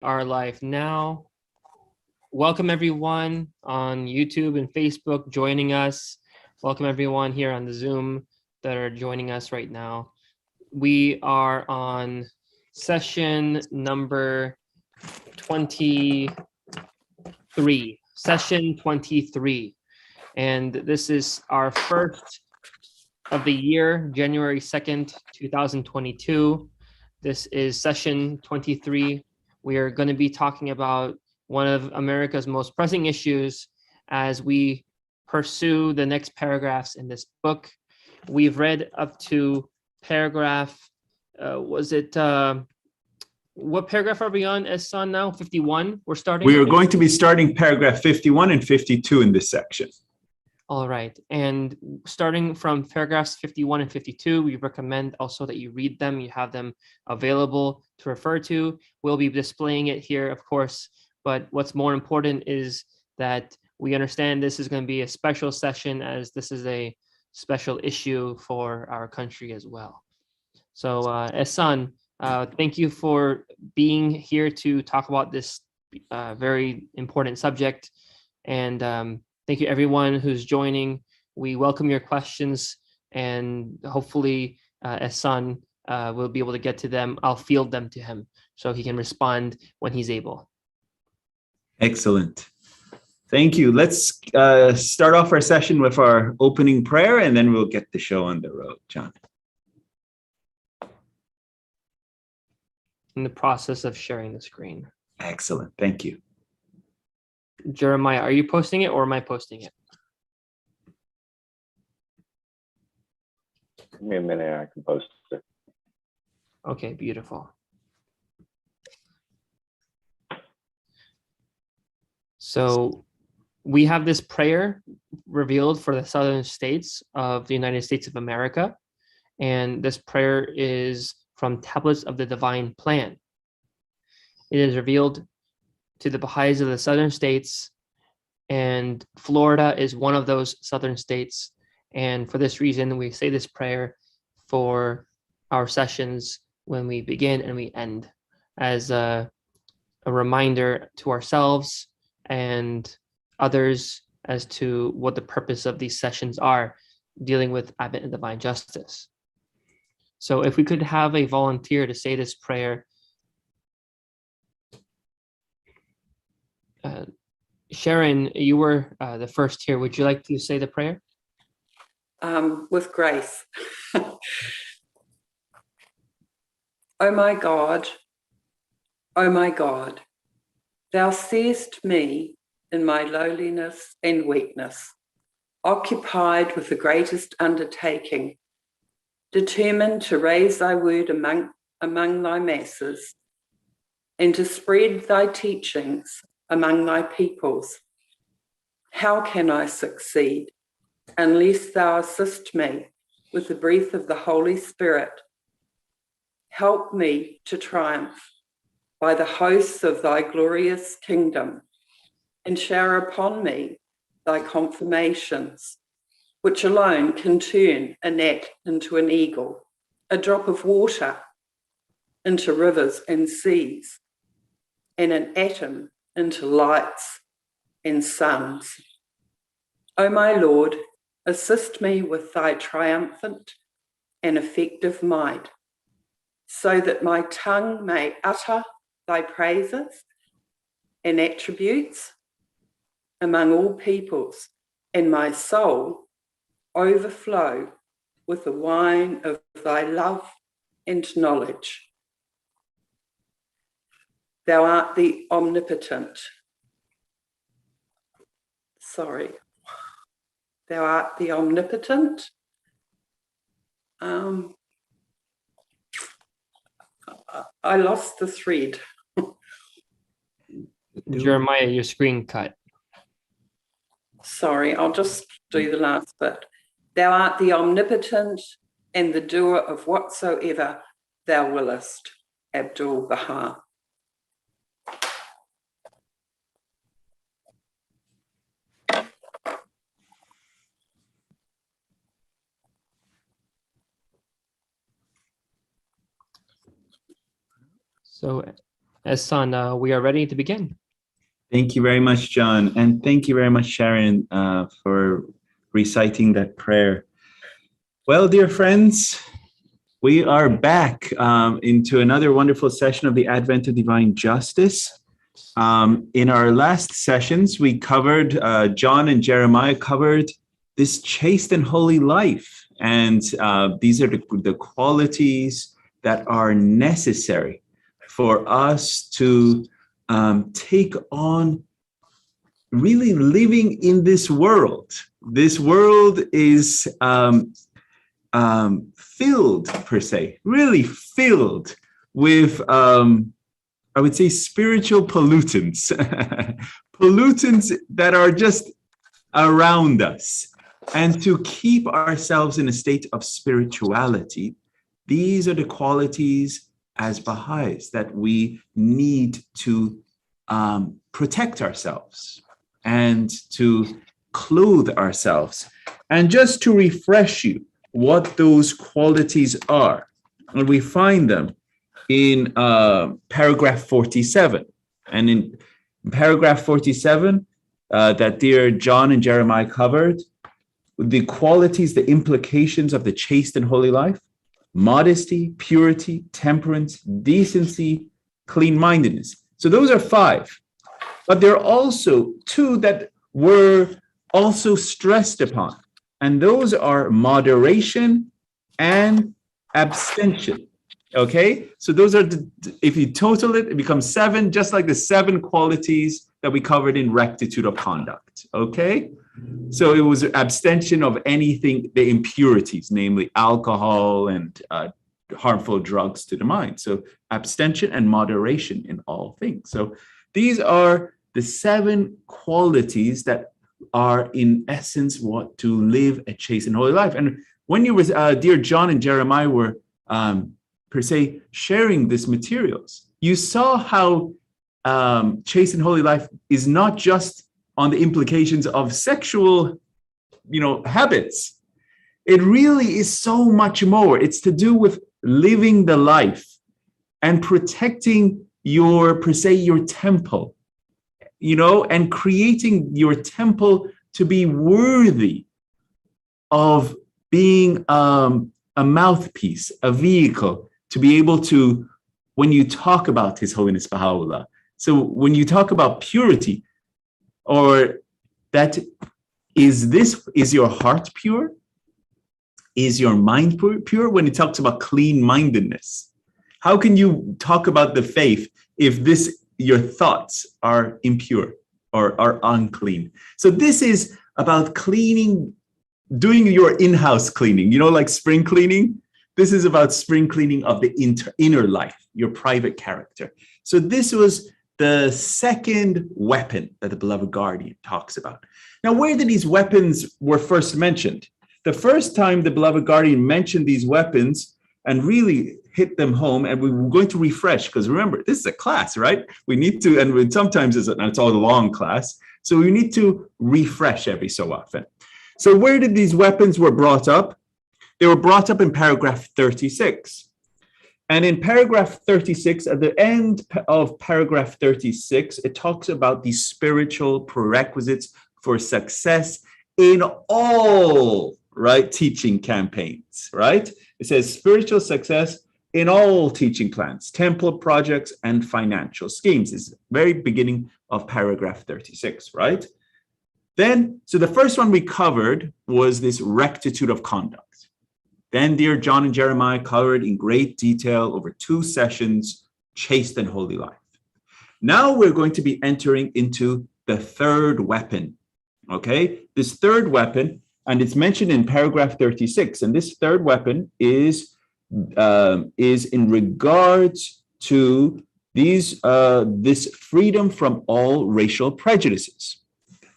are live now. Welcome everyone on YouTube and Facebook joining us. Welcome everyone here on the Zoom that are joining us right now. We are on session number 23, session 23. And this is our first of the year, January 2nd, 2022. This is session 23. We are going to be talking about one of America's most pressing issues as we pursue the next paragraphs in this book. We've read up to paragraph, what paragraph are we on, Ehsan, now? 51, we're starting? We are going to be starting paragraph 51 and 52 in this section. All right, and starting from paragraphs 51 and 52, we recommend also that you read them, you have them available to refer to. We'll be displaying it here, of course, but what's more important is that we understand this is going to be a special session as this is a special issue for our country as well. So Ehsan, thank you for being here to talk about this very important subject, and thank you everyone who's joining. We welcome your questions, and hopefully Ehsan will be able to get to them. I'll field them to him so he can respond when he's able. Excellent. Thank you. Let's start off our session with our opening prayer, and then we'll get the show on the road. John. In the process of sharing the screen. Excellent. Thank you. Jeremiah, are you posting it or am I posting it? Give me a minute, I can post it. Okay, beautiful. So we have this prayer revealed for the southern states of the United States of America. And this prayer is from Tablets of the Divine Plan. It is revealed to the Bahá'ís of the southern states, and Florida is one of those southern states. And for this reason, we say this prayer for our sessions when we begin and we end, as a reminder to ourselves and others as to what the purpose of these sessions are, dealing with Advent and divine justice. So if we could have a volunteer to say this prayer. Sharon, you were the first here. Would you like to say the prayer? With grace. O my God, thou seest me in my lowliness and weakness, occupied with the greatest undertaking, determined to raise thy word among thy masses and to spread thy teachings among thy peoples. How can I succeed unless thou assist me with the breath of the Holy Spirit? Help me to triumph by the hosts of thy glorious kingdom, and shower upon me thy confirmations, which alone can turn a gnat into an eagle, a drop of water into rivers and seas, and an atom into lights and suns. O my Lord, assist me with thy triumphant and effective might, so that my tongue may utter thy praises and attributes among all peoples, and my soul overflow with the wine of thy love and knowledge. Thou art the omnipotent. Thou art the omnipotent. I lost the thread. Jeremiah, your screen cut. Sorry, I'll just do the last bit. Thou art the omnipotent and the doer of whatsoever thou willest. Abdul Baha. So Son, we are ready to begin. Thank you very much, John. And thank you very much, Sharon, for reciting that prayer. Well, dear friends, we are back into another wonderful session of the Advent of Divine Justice. In our last sessions, we covered, John and Jeremiah covered this chaste and holy life. And these are the qualities that are necessary for us to take on really living in this world. This world is filled, per se, really filled with, I would say, spiritual pollutants, pollutants that are just around us. And to keep ourselves in a state of spirituality, these are the qualities as Baha'is that we need to protect ourselves and to clothe ourselves. And just to refresh you what those qualities are, and we find them in paragraph 47. And in paragraph 47, that dear John and Jeremiah covered, the qualities, the implications of the chaste and holy life: modesty, purity, temperance, decency, clean-mindedness. So those are 5. But there are also 2 that were also stressed upon. And those are moderation and abstention. Okay? So those are, if you total it, it becomes 7, just like the 7 qualities that we covered in rectitude of conduct. Okay? So it was abstention of anything, the impurities, namely alcohol and harmful drugs to the mind. So abstention and moderation in all things. So these are the 7 qualities that are in essence what to live a chaste and holy life. And when you was dear John and Jeremiah were per se sharing these materials, you saw how chaste and holy life is not just on the implications of sexual, habits. It really is so much more. It's to do with living the life and protecting your, per se, your temple, and creating your temple to be worthy of being a mouthpiece, a vehicle, to be able to, when you talk about His Holiness Baha'u'llah. So when you talk about purity, or that is your heart pure? Is your mind pure? When it talks about clean-mindedness, how can you talk about the faith if your thoughts are impure or are unclean? So this is about cleaning, doing your in-house cleaning, like spring cleaning. This is about spring cleaning of the inner life, your private character. So this was the second weapon that the beloved guardian talks about. Now, where did these weapons were first mentioned? The first time the beloved guardian mentioned these weapons and really hit them home, and we were going to refresh, because remember, this is a class, right? We need to, and sometimes it's all a long class, so we need to refresh every so often. So where did these weapons were brought up? They were brought up in paragraph 36. And in paragraph 36, at the end of paragraph 36, it talks about the spiritual prerequisites for success in all, right, teaching campaigns, right? It says spiritual success in all teaching plans, temple projects, and financial schemes. It's the very beginning of paragraph 36, right? Then, so the first one we covered was this rectitude of conduct. Then dear John and Jeremiah covered in great detail over 2 sessions, chaste and holy life. Now we're going to be entering into the third weapon, okay? This third weapon, and it's mentioned in paragraph 36, and this third weapon is in regards to this freedom from all racial prejudices.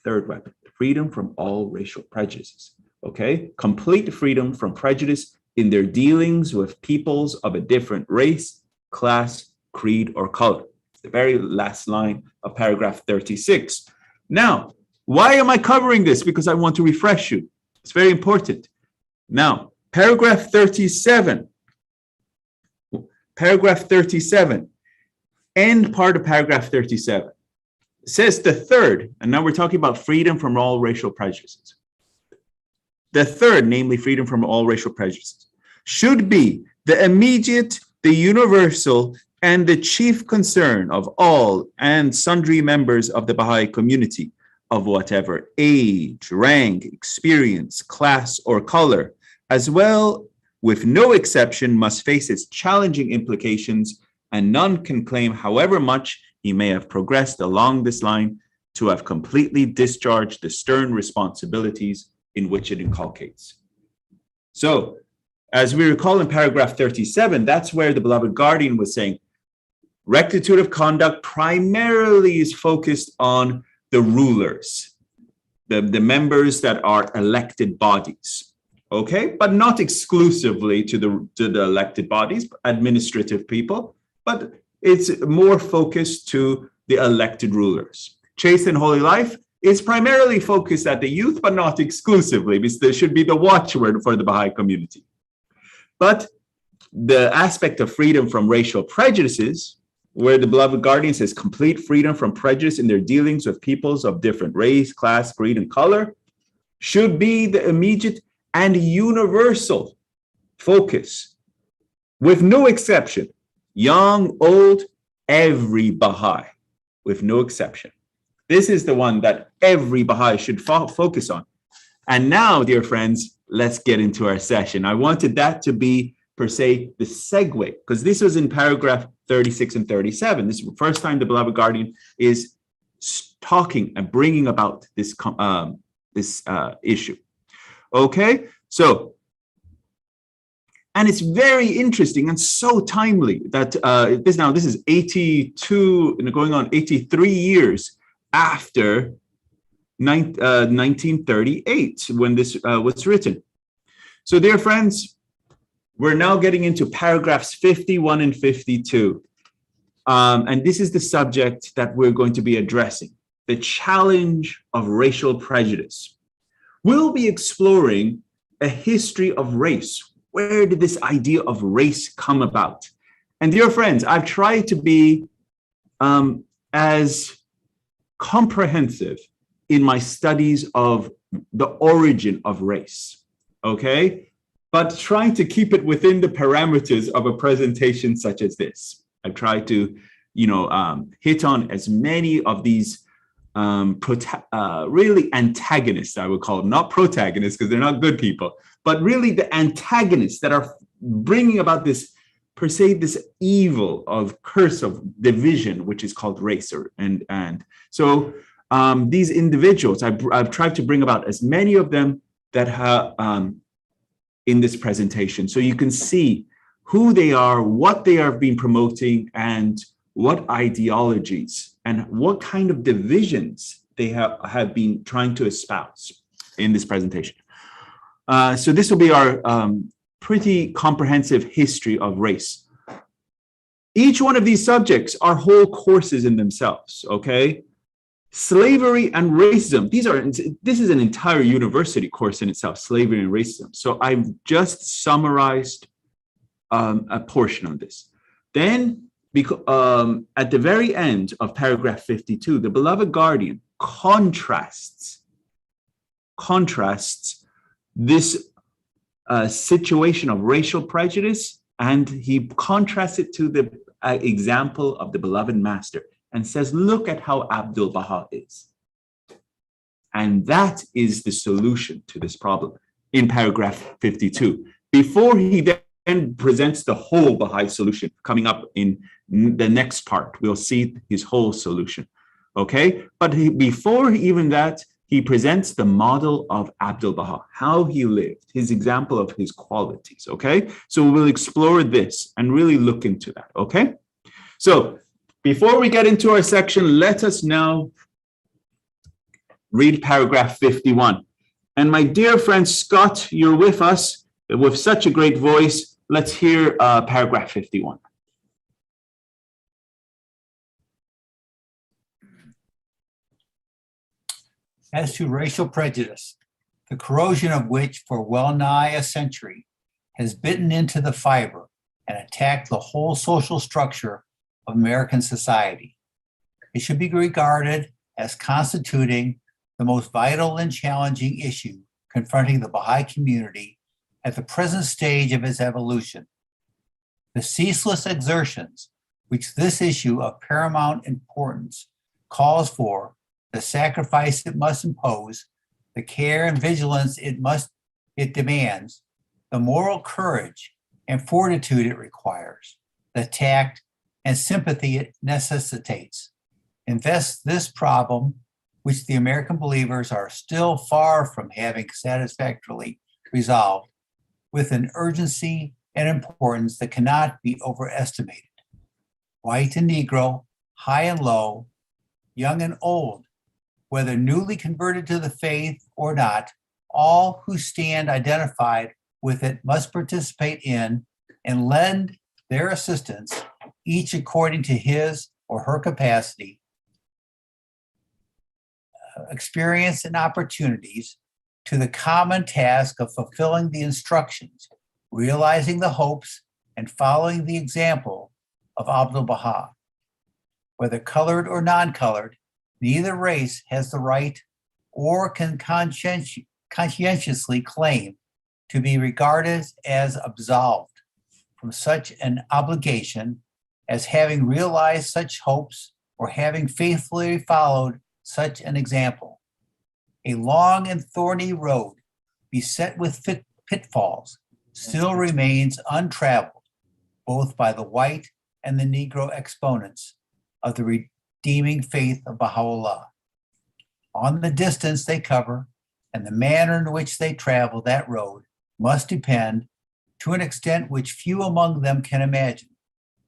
Third weapon, freedom from all racial prejudices. Okay, complete freedom from prejudice in their dealings with peoples of a different race, class, creed, or color. The very last line of paragraph 36. Now, why am I covering this? Because I want to refresh you. It's very important. Now, paragraph 37. Paragraph 37. end part of paragraph 37. It says the third, and now we're talking about freedom from all racial prejudices. The third, namely freedom from all racial prejudices, should be the immediate, the universal, and the chief concern of all and sundry members of the Baha'i community of whatever age, rank, experience, class, or color, as well, with no exception, must face its challenging implications, and none can claim, however much he may have progressed along this line, to have completely discharged the stern responsibilities in which it inculcates. So, as we recall in paragraph 37, that's where the beloved guardian was saying, rectitude of conduct primarily is focused on the rulers, the members that are elected bodies, okay? But not exclusively to the elected bodies, administrative people, but it's more focused to the elected rulers. Chaste and holy life is primarily focused at the youth, but not exclusively, because there should be the watchword for the Baha'i community. But the aspect of freedom from racial prejudices, where the beloved guardian says complete freedom from prejudice in their dealings with peoples of different race, class, creed, and color, should be the immediate and universal focus, with no exception. Young, old, every Baha'i, with no exception. This is the one that every Baha'i should focus on. And now, dear friends, let's get into our session. I wanted that to be, per se, the segue, because this was in paragraph 36 and 37. This is the first time the beloved guardian is talking and bringing about this issue. Okay, so, and it's very interesting and so timely that this is 82, going on 83 years after 1938 when this was written. So, dear friends, we're now getting into paragraphs 51 and 52. And this is the subject that we're going to be addressing, the challenge of racial prejudice. We'll be exploring a history of race. Where did this idea of race come about? And dear friends, I've tried to be as comprehensive in my studies of the origin of race, okay? But trying to keep it within the parameters of a presentation such as this. I've tried to, hit on as many of these really antagonists, I would call them, not protagonists because they're not good people, but really the antagonists that are bringing about this, per se, this evil of curse of division, which is called race. So these individuals, I've tried to bring about as many of them that have in this presentation, so you can see who they are, what they are being promoting, and what ideologies and what kind of divisions they have been trying to espouse in this presentation. So this will be our pretty comprehensive history of race. Each one of these subjects are whole courses in themselves, okay? Slavery and racism, this is an entire university course in itself, slavery and racism. So I've just summarized a portion of this. Then, at the very end of paragraph 52, the beloved guardian contrasts this situation of racial prejudice, and he contrasts it to the example of the beloved master, and says, look at how Abdul-Baha is. And that is the solution to this problem in paragraph 52. Before he then presents the whole Baha'i solution, coming up in the next part, we'll see his whole solution, okay? But before even that, he presents the model of Abdul-Baha, how he lived, his example of his qualities, okay? So we'll explore this and really look into that, okay? So, before we get into our section, let us now read paragraph 51. And my dear friend Scott, you're with us with such a great voice. Let's hear paragraph 51. As to racial prejudice, the corrosion of which for well nigh a century has bitten into the fiber and attacked the whole social structure of American society. It should be regarded as constituting the most vital and challenging issue confronting the Baha'i community at the present stage of its evolution. The ceaseless exertions which this issue of paramount importance calls for, the sacrifice it must impose, the care and vigilance it demands, the moral courage and fortitude it requires, the tact and sympathy it necessitates, invest this problem, which the American believers are still far from having satisfactorily resolved, with an urgency and importance that cannot be overestimated. White and Negro, high and low, young and old, whether newly converted to the faith or not, all who stand identified with it must participate in and lend their assistance, each according to his or her capacity, experience, and opportunities, to the common task of fulfilling the instructions, realizing the hopes, and following the example of Abdu'l-Baha. Whether colored or non-colored, neither race has the right or can conscientiously claim to be regarded as absolved from such an obligation as having realized such hopes or having faithfully followed such an example. A long and thorny road, beset with pitfalls, still remains untraveled, both by the white and the Negro exponents of the redeeming faith of Baha'u'llah. On the distance they cover and the manner in which they travel that road must depend, to an extent which few among them can imagine,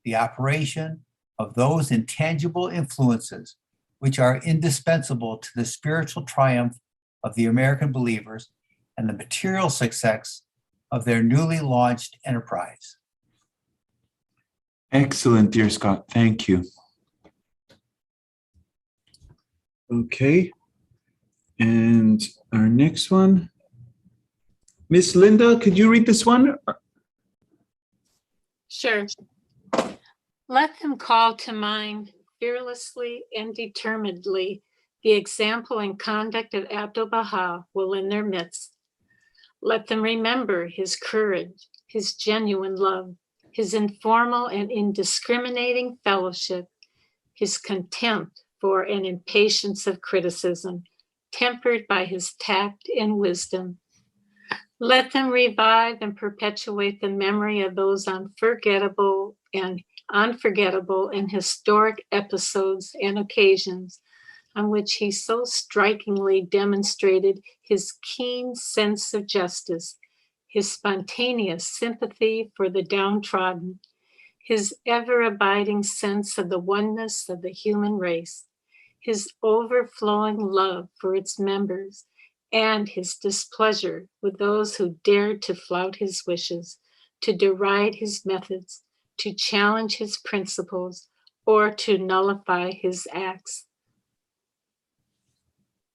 the operation of those intangible influences which are indispensable to the spiritual triumph of the American believers and the material success of their newly launched enterprise. Excellent, dear Scott. Thank you. Okay. And our next one. Miss Linda, could you read this one? Sure. Let them call to mind fearlessly and determinedly the example and conduct of Abdu'l-Baha while in their midst. Let them remember his courage, his genuine love, his informal and indiscriminating fellowship, his contempt for and impatience of criticism, tempered by his tact and wisdom. Let them revive and perpetuate the memory of those unforgettable and historic episodes and occasions on which he so strikingly demonstrated his keen sense of justice, his spontaneous sympathy for the downtrodden, his ever-abiding sense of the oneness of the human race, his overflowing love for its members, and his displeasure with those who dared to flout his wishes, to deride his methods, to challenge his principles, or to nullify his acts.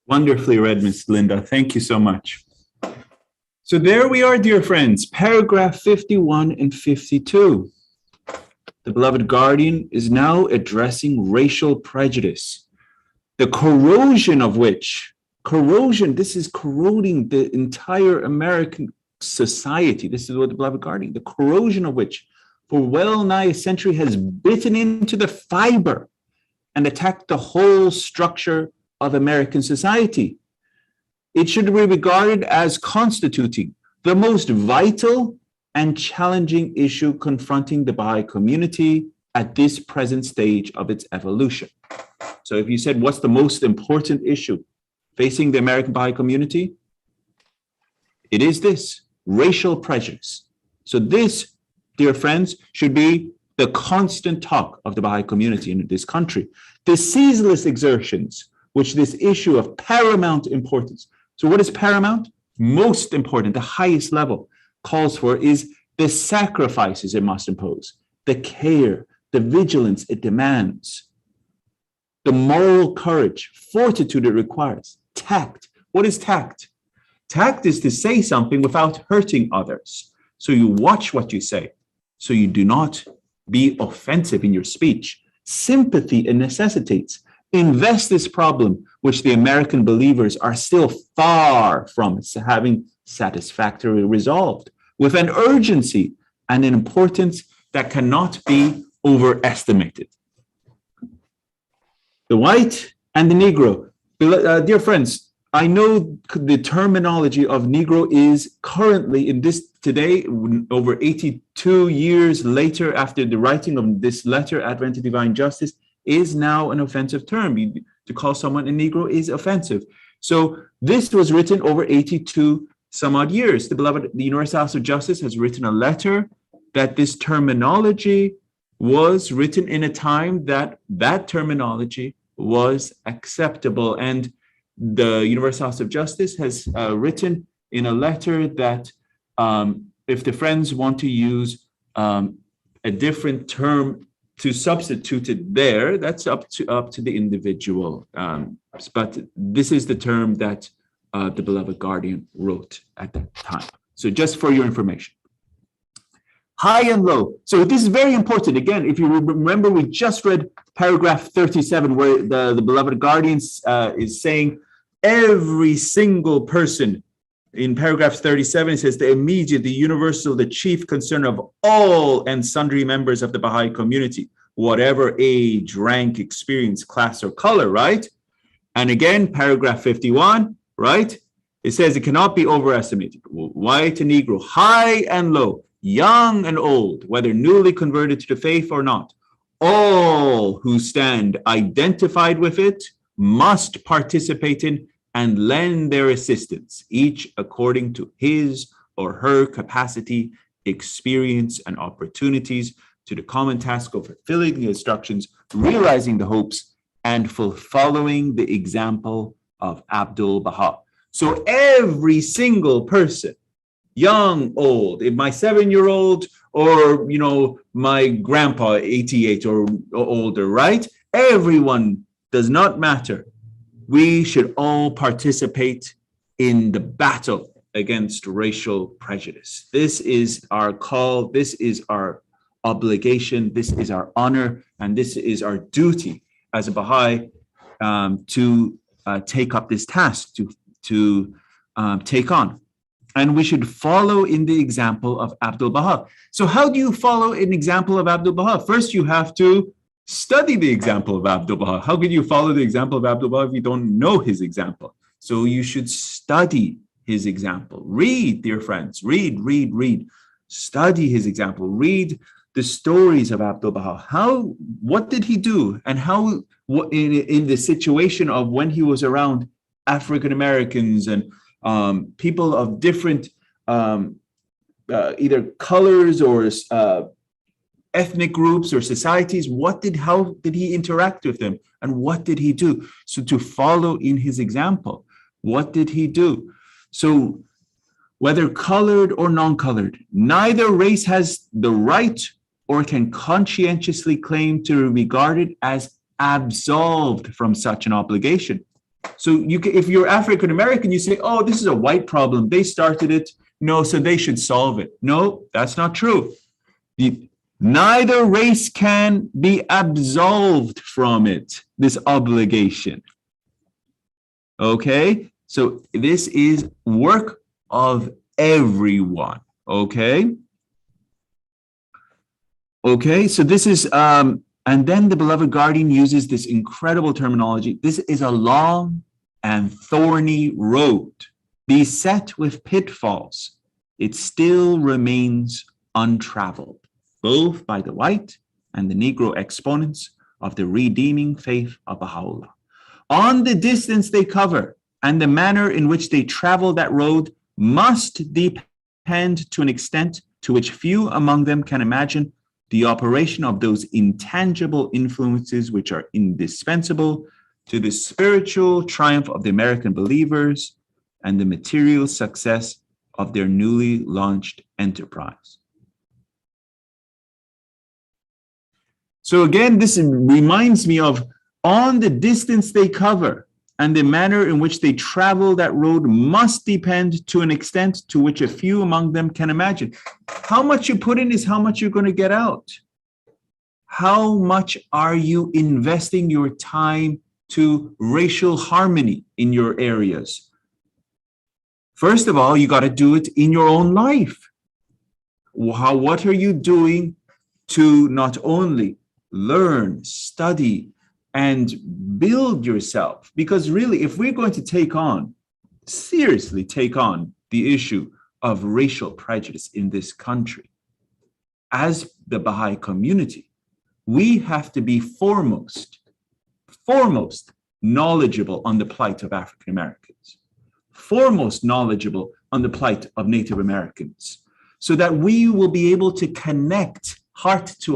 Wonderfully read, Miss Linda. Thank you so much. So there we are, dear friends, paragraph 51 and 52. The beloved guardian is now addressing racial prejudice, the corrosion of which, this is corroding the entire American society. This is what the beloved guardian, the corrosion of which for well nigh a century has bitten into the fiber and attacked the whole structure of American society. It should be regarded as constituting the most vital and challenging issue confronting the Baha'i community at this present stage of its evolution. So if you said, what's the most important issue facing the American Baha'i community? It is this, racial prejudice. So this, dear friends, should be the constant talk of the Baha'i community in this country. The ceaseless exertions which this issue of paramount importance. So what is paramount? Most important, the highest level calls for is the sacrifices it must impose, the care, the vigilance it demands, the moral courage, fortitude it requires, tact. What is tact? Tact is to say something without hurting others. So you watch what you say, so you do not be offensive in your speech. sympathy it necessitates, invest this problem, which the American believers are still far from having satisfactorily resolved, with an urgency and an importance that cannot be overestimated. The white and the Negro. Dear friends, I know the terminology of Negro is currently in this today, over 82 years later after the writing of this letter, Advent to Divine Justice, is now an offensive term. To call someone a Negro is offensive. So this was written over 82 some odd years. The Universal House of Justice has written a letter that this terminology was written in a time that that terminology was acceptable. And the Universal House of Justice has written in a letter that if the friends want to use a different term to substitute it there, that's up to the individual. But this is the term that the beloved guardian wrote at that time. So just for your information. High and low. So this is very important. Again, if you remember, we just read paragraph 37, where the beloved guardian is saying every single person. In paragraph 37, it says the immediate, the universal, the chief concern of all and sundry members of the Baha'i community, whatever age, rank, experience, class, or color, right? And again, paragraph 51, right? It says it cannot be overestimated. White and Negro, high and low, young and old, whether newly converted to the faith or not, all who stand identified with it must participate in and lend their assistance, each according to his or her capacity, experience, and opportunities, to the common task of fulfilling the instructions, realizing the hopes, and following the example of Abdul Baha. So every single person, young, old, if my 7-year-old or, my grandpa, 88 or older, right? Everyone, does not matter. We should all participate in the battle against racial prejudice. This is our call. This is our obligation. This is our honor. And this is our duty as a Baha'i to take up this task, to take on. And we should follow in the example of Abdul Baha. So how do you follow an example of Abdul Baha? First, you have to study the example of Abdul Baha. How could you follow the example of Abdul Baha if you don't know his example? So you should study his example. Read, dear friends, read. Study his example. Read the stories of Abdul Baha. What did he do? And how, in the situation of when he was around African Americans and people of different either colors or ethnic groups or societies, how did he interact with them? And what did he do? So to follow in his example, what did he do? So whether colored or non-colored, neither race has the right or can conscientiously claim to be regarded as absolved from such an obligation. So if you're African American, you say, oh, this is a white problem. They started it. No, so they should solve it. No, that's not true. Neither race can be absolved from it, this obligation. Okay, so this is work of everyone. Okay, so this is, and then the beloved guardian uses this incredible terminology. This is a long and thorny road, beset with pitfalls. It still remains untraveled, both by the white and the Negro exponents of the redeeming faith of Baha'u'llah. On the distance they cover and the manner in which they travel that road must depend to an extent to which few among them can imagine the operation of those intangible influences which are indispensable to the spiritual triumph of the American believers and the material success of their newly launched enterprise. So again, this reminds me of on the distance they cover and the manner in which they travel that road must depend to an extent to which a few among them can imagine. How much you put in is how much you're going to get out. How much are you investing your time to racial harmony in your areas? First of all, you got to do it in your own life. What are you doing to not only learn, study, and build yourself? Because really, if we're going to seriously take on the issue of racial prejudice in this country, as the Baha'i community, we have to be foremost knowledgeable on the plight of African Americans, foremost knowledgeable on the plight of Native Americans, so that we will be able to connect heart to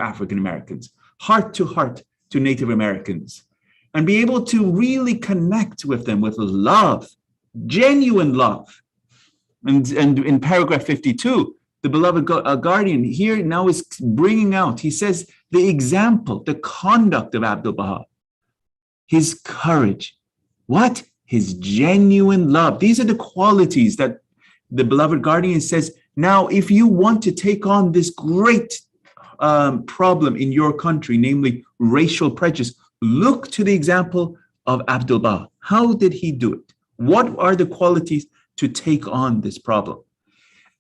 African Americans, heart to Native Americans, and be able to really connect with them with love, genuine love. And in paragraph 52, the beloved guardian here now is bringing out, he says, the example, the conduct of Abdu'l-Baha, his courage, his genuine love. These are the qualities that the beloved guardian says, now, if you want to take on this great problem in your country, namely racial prejudice, look to the example of Abdu'l-Baha. How did he do it? What are the qualities to take on this problem?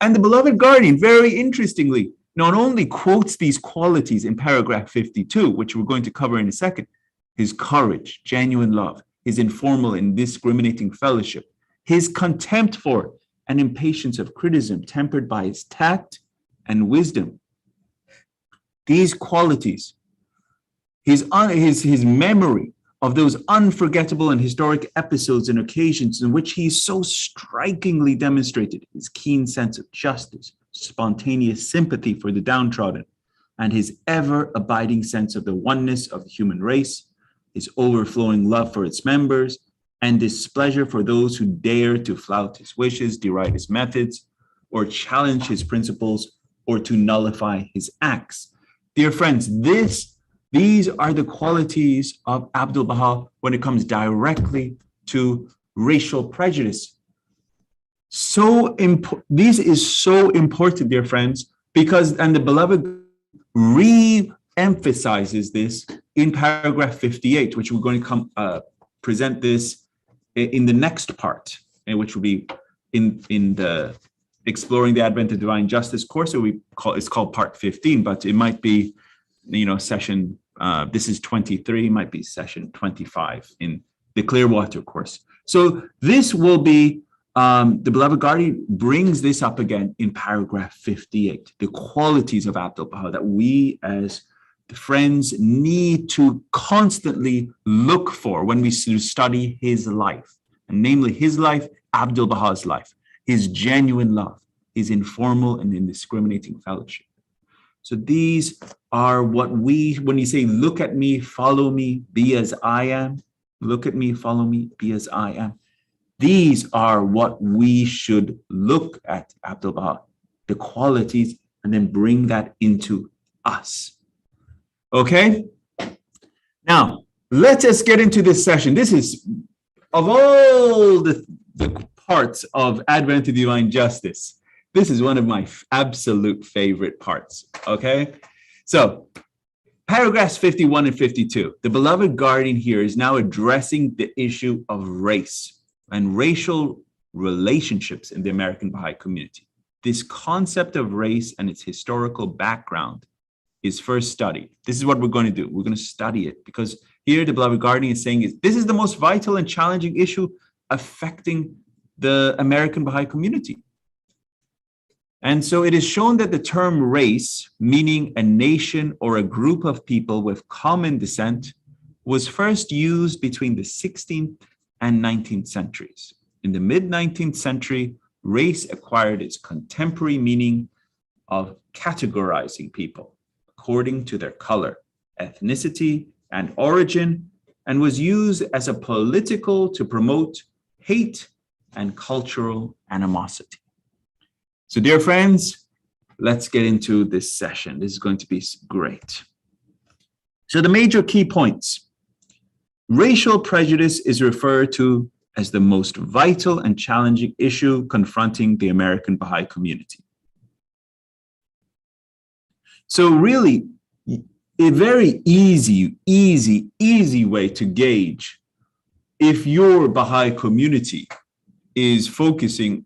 And the beloved guardian, very interestingly, not only quotes these qualities in paragraph 52, which we're going to cover in a second, his courage, genuine love, his informal and discriminating fellowship, his contempt for and impatience of criticism tempered by his tact and wisdom. These qualities, his memory of those unforgettable and historic episodes and occasions in which he so strikingly demonstrated his keen sense of justice, spontaneous sympathy for the downtrodden, and his ever-abiding sense of the oneness of the human race, his overflowing love for its members, and displeasure for those who dare to flout his wishes, deride his methods, or challenge his principles, or to nullify his acts. Dear friends, these are the qualities of Abdu'l-Baha when it comes directly to racial prejudice. This is so important, dear friends, because, and the beloved re-emphasizes this in paragraph 58, which we're going to present this in the next part, which will be in the Exploring the Advent of Divine Justice course. It's called part 15, but it might be, session, this is 23, might be session 25 in the Clearwater course. So this will be, the beloved guardian brings this up again in paragraph 58, the qualities of Abdu'l-Baha that we as the friends need to constantly look for when we study his life, and namely his life, Abdu'l-Baha's life, his genuine love, his informal and indiscriminating fellowship. So these are what when you say, look at me, follow me, be as I am, look at me, follow me, be as I am. These are what we should look at Abdu'l-Baha, the qualities, and then bring that into us. Okay? Now, let us get into this session. This is, of all the parts of Advent to Divine Justice, this is one of my absolute favorite parts, okay? So, paragraphs 51 and 52, the beloved guardian here is now addressing the issue of race and racial relationships in the American Baha'i community. This concept of race and its historical background is first studied. This is what we're going to do. We're going to study it because here the beloved guardian is saying this is the most vital and challenging issue affecting the American Baha'i community. And so it is shown that the term race, meaning a nation or a group of people with common descent, was first used between the 16th and 19th centuries. In the mid-19th century, race acquired its contemporary meaning of categorizing people according to their color, ethnicity, and origin, and was used as a political to promote hate and cultural animosity. So, dear friends, let's get into this session. This is going to be great. So the major key points. Racial prejudice is referred to as the most vital and challenging issue confronting the American Baha'i community. So really, a very easy way to gauge if your Baha'i community is focusing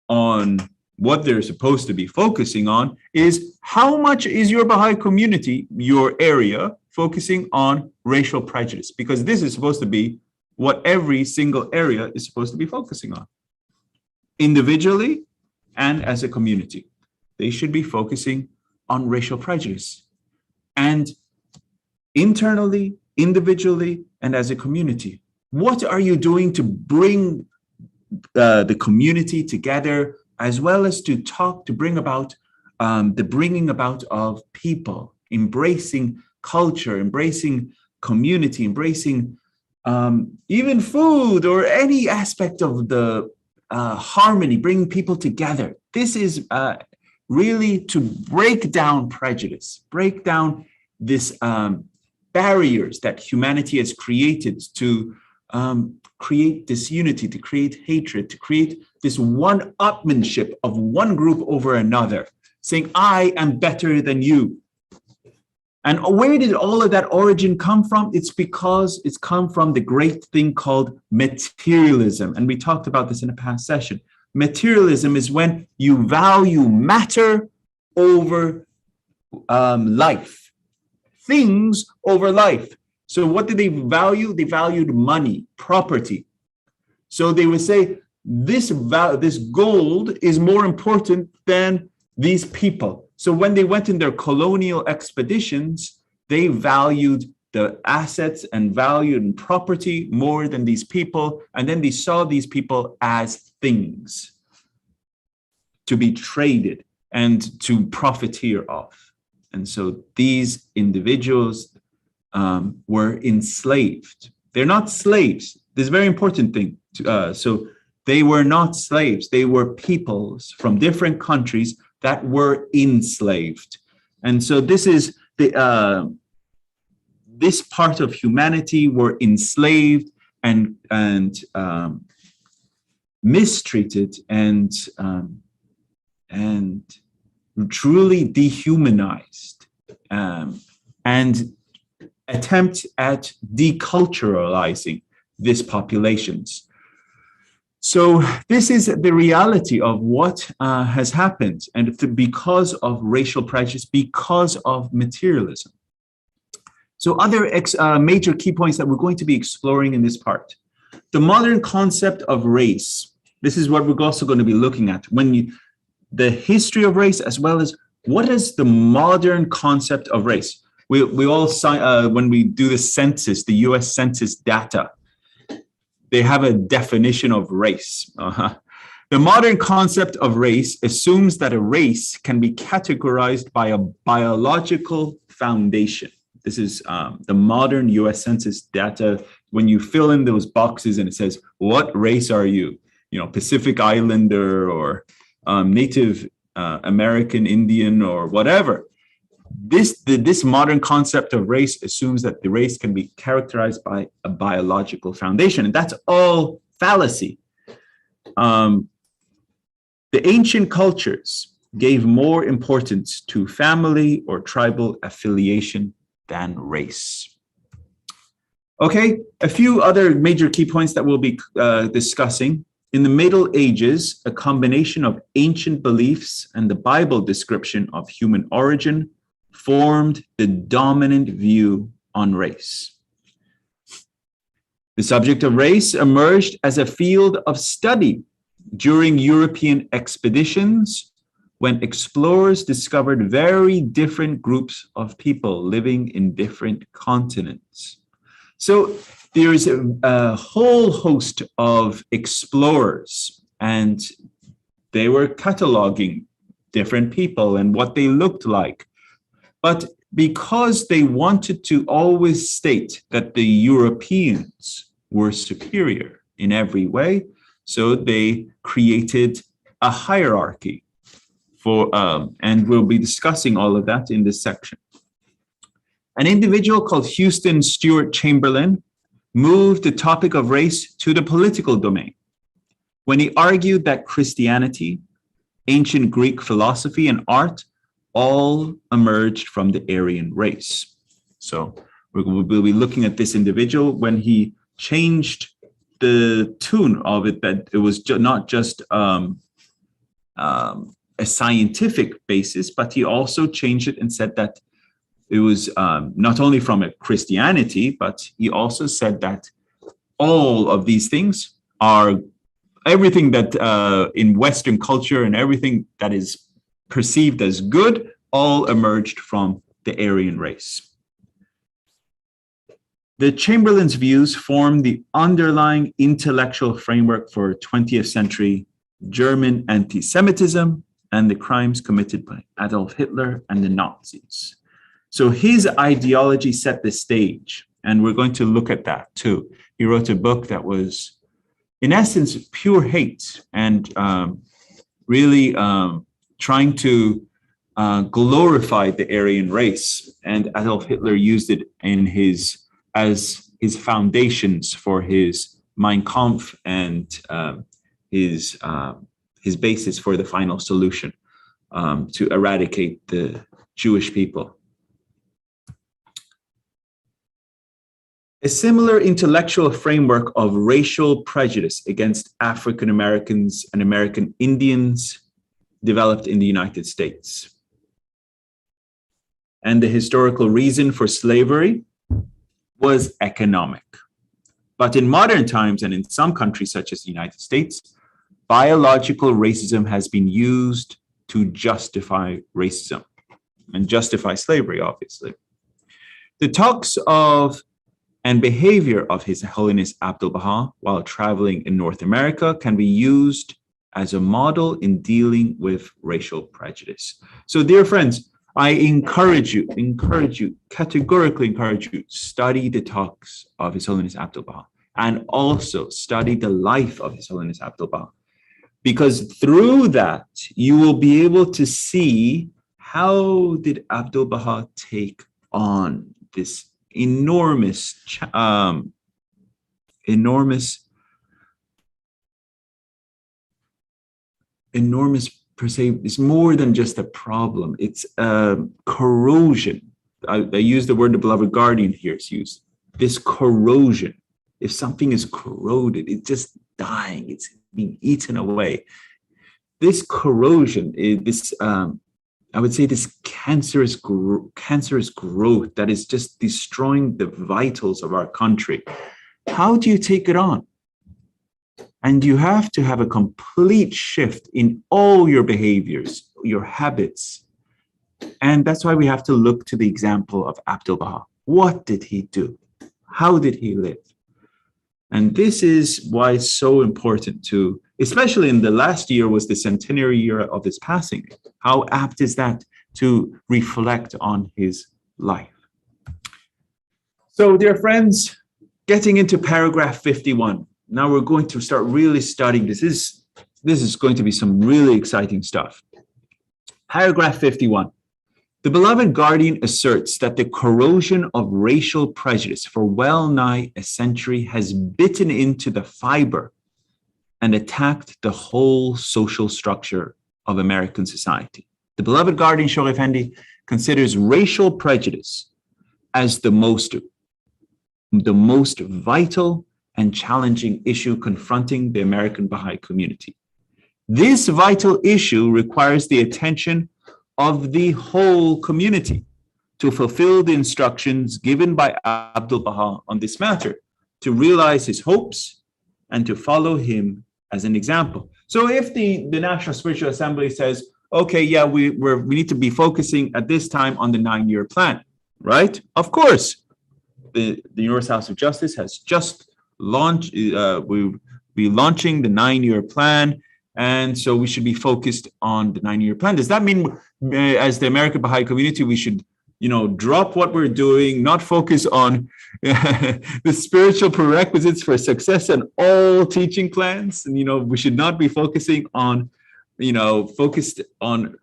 on what they're supposed to be focusing on is how much is your Baha'i community, your area, focusing on racial prejudice, because this is supposed to be what every single area is supposed to be focusing on. Individually and as a community, they should be focusing on racial prejudice. And internally, individually, and as a community, what are you doing to bring the community together, as well as to bring about the bringing about of people, embracing culture, embracing community, embracing even food or any aspect of the harmony, bringing people together. This is really to break down prejudice, break down this barriers that humanity has created to create disunity, to create hatred, to create this one-upmanship of one group over another, saying, I am better than you. And where did all of that origin come from? It's because it's come from the great thing called materialism. And we talked about this in a past session. Materialism is when you value matter over life, things over life. So what did they value? They valued money, property. So they would say, this gold is more important than these people. So when they went in their colonial expeditions, they valued the assets and valued property more than these people. And then they saw these people as things to be traded and to profiteer off. And so these individuals were enslaved. They're not slaves. This is a very important thing. So they were not slaves. They were peoples from different countries that were enslaved. And so this is this part of humanity were enslaved and mistreated and truly dehumanized, and attempt at deculturalizing these populations. So this is the reality of what has happened, and because of racial prejudice, because of materialism. So other major key points that we're going to be exploring in this part. The modern concept of race. This is what we're also going to be looking at. The history of race, as well as what is the modern concept of race. We all sign, when we do the census, the US Census data, they have a definition of race. The modern concept of race assumes that a race can be categorized by a biological foundation. This is the modern US Census data. When you fill in those boxes and it says, what race are you? You know, Pacific Islander or Native American Indian or whatever. This modern concept of race assumes that the race can be characterized by a biological foundation, and that's all fallacy. The ancient cultures gave more importance to family or tribal affiliation than race. Okay, a few other major key points that we'll be discussing. In the Middle Ages, a combination of ancient beliefs and the Bible description of human origin formed the dominant view on race. The subject of race emerged as a field of study during European expeditions when explorers discovered very different groups of people living in different continents. So there's a whole host of explorers, and they were cataloging different people and what they looked like. But because they wanted to always state that the Europeans were superior in every way, so they created a hierarchy for, and we'll be discussing all of that in this section. An individual called Houston Stewart Chamberlain moved the topic of race to the political domain when he argued that Christianity, ancient Greek philosophy, and art all emerged from the Aryan race. So we'll be looking at this individual when he changed the tune of it, that it was not just a scientific basis, but he also changed it and said that it was not only from a Christianity, but he also said that all of these things are everything that in Western culture and everything that is perceived as good, all emerged from the Aryan race. The Chamberlain's views form the underlying intellectual framework for 20th century German anti-Semitism and the crimes committed by Adolf Hitler and the Nazis. So his ideology set the stage, and we're going to look at that too. He wrote a book that was, in essence, pure hate and really trying to glorify the Aryan race. And Adolf Hitler used it in as his foundations for his Mein Kampf and his basis for the final solution to eradicate the Jewish people. A similar intellectual framework of racial prejudice against African Americans and American Indians developed in the United States. And the historical reason for slavery was economic. But in modern times and in some countries such as the United States, biological racism has been used to justify racism and justify slavery, obviously. The talks of and behavior of His Holiness Abdu'l-Baha while traveling in North America can be used as a model in dealing with racial prejudice. So, dear friends, I categorically encourage you, study the talks of His Holiness Abdu'l-Baha and also study the life of His Holiness Abdu'l-Baha, because through that, you will be able to see how did Abdu'l-Baha take on this enormous per se. It's more than just a problem. It's corrosion. I use the word the beloved guardian here is used. This corrosion. If something is corroded, it's just dying. It's being eaten away. This corrosion, I would say this cancerous growth that is just destroying the vitals of our country. How do you take it on? And you have to have a complete shift in all your behaviors, your habits. And that's why we have to look to the example of Abdu'l-Baha. What did he do? How did he live? And this is why it's so important to, especially in the last year was the centenary year of his passing. How apt is that to reflect on his life? So, dear friends, getting into paragraph 51. Now we're going to start really studying this. This is going to be some really exciting stuff. Paragraph 51. The beloved guardian asserts that the corrosion of racial prejudice for well nigh a century has bitten into the fiber and attacked the whole social structure of American society. The beloved guardian, Shoghi Effendi, considers racial prejudice as the most vital and challenging issue confronting the American Baha'i community. This vital issue requires the attention of the whole community to fulfill the instructions given by Abdu'l-Baha on this matter, to realize his hopes and to follow him as an example. So if the National Spiritual Assembly says, okay, yeah, we need to be focusing at this time on the 9-year plan, right? Of course, the Universal House of Justice has just launched, we'll be launching the 9-year plan. And so we should be focused on the 9-year plan. Does that mean as the American Baha'i community, we should, drop what we're doing, not focus on the spiritual prerequisites for success and all teaching plans? And, we should not be focusing on, focused on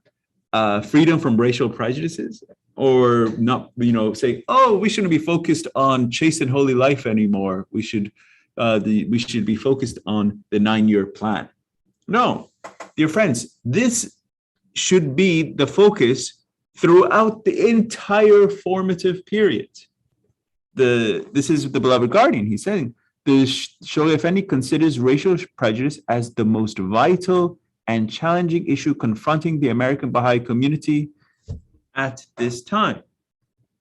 freedom from racial prejudices, or not, say, oh, we shouldn't be focused on chaste and holy life anymore. We should be focused on the 9-year plan. No, dear friends, this should be the focus throughout the entire formative period. This is the beloved guardian. He's saying, the Shoghi Effendi considers racial prejudice as the most vital and challenging issue confronting the American Baha'i community at this time.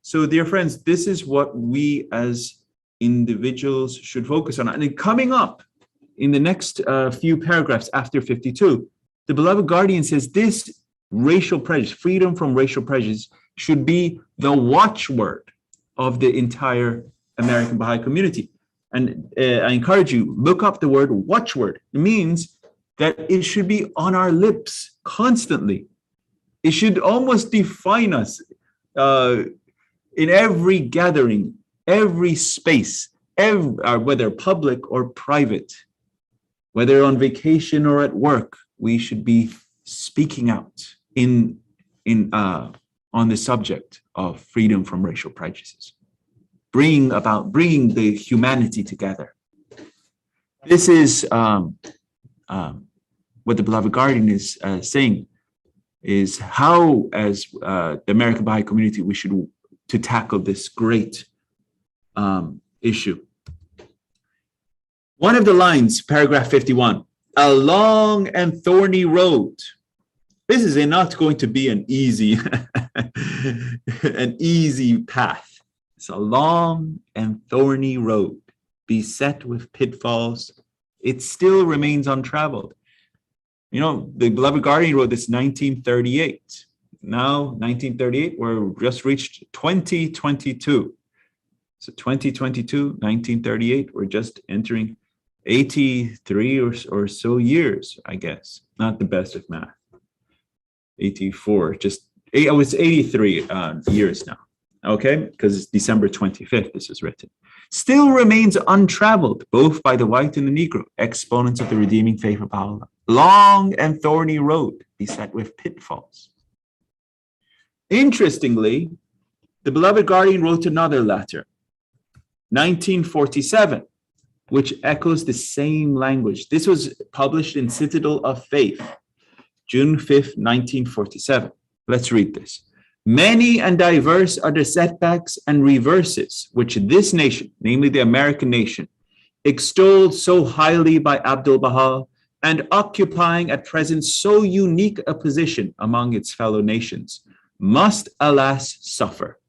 So, dear friends, this is what we as individuals should focus on. And then coming up in the next few paragraphs after 52, the beloved guardian says this racial prejudice, freedom from racial prejudice, should be the watchword of the entire American Baha'i community. And I encourage you, look up the word watchword. It means that it should be on our lips constantly. It should almost define us in every gathering, every space, whether public or private, whether on vacation or at work, we should be speaking out on the subject of freedom from racial prejudices, bringing the humanity together. This is what the beloved guardian is saying, is how, as the American Baha'i community, we should to tackle this great issue. One of the lines, paragraph 51, a long and thorny road. This is not going to be an easy path. It's a long and thorny road, beset with pitfalls. It still remains untraveled. You know, the beloved guardian wrote this 1938. Now, 1938, we're just reached 2022. So 2022, 1938, we're just entering 83 or so years, I guess. Not the best of math. 84, it's 83 years now. Okay, because it's December 25th, this is written. Still remains untraveled, both by the white and the Negro, exponents of the redeeming faith of Allah. Long and thorny road, beset with pitfalls. Interestingly, the beloved guardian wrote another letter, 1947, which echoes the same language. This was published in Citadel of Faith, June 5th, 1947. Let's read this. Many and diverse are the setbacks and reverses which this nation, namely the American nation, extolled so highly by Abdu'l-Baha and occupying at present so unique a position among its fellow nations, must alas suffer.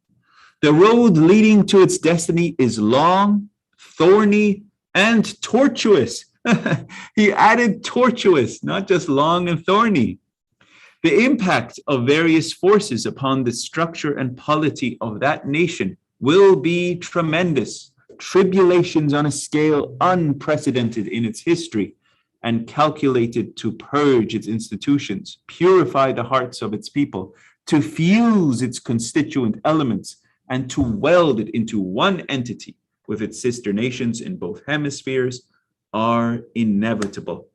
The road leading to its destiny is long, thorny, and tortuous. He added tortuous, not just long and thorny. The impact of various forces upon the structure and polity of that nation will be tremendous. Tribulations on a scale unprecedented in its history and calculated to purge its institutions, purify the hearts of its people, to fuse its constituent elements, and to weld it into one entity with its sister nations in both hemispheres are inevitable.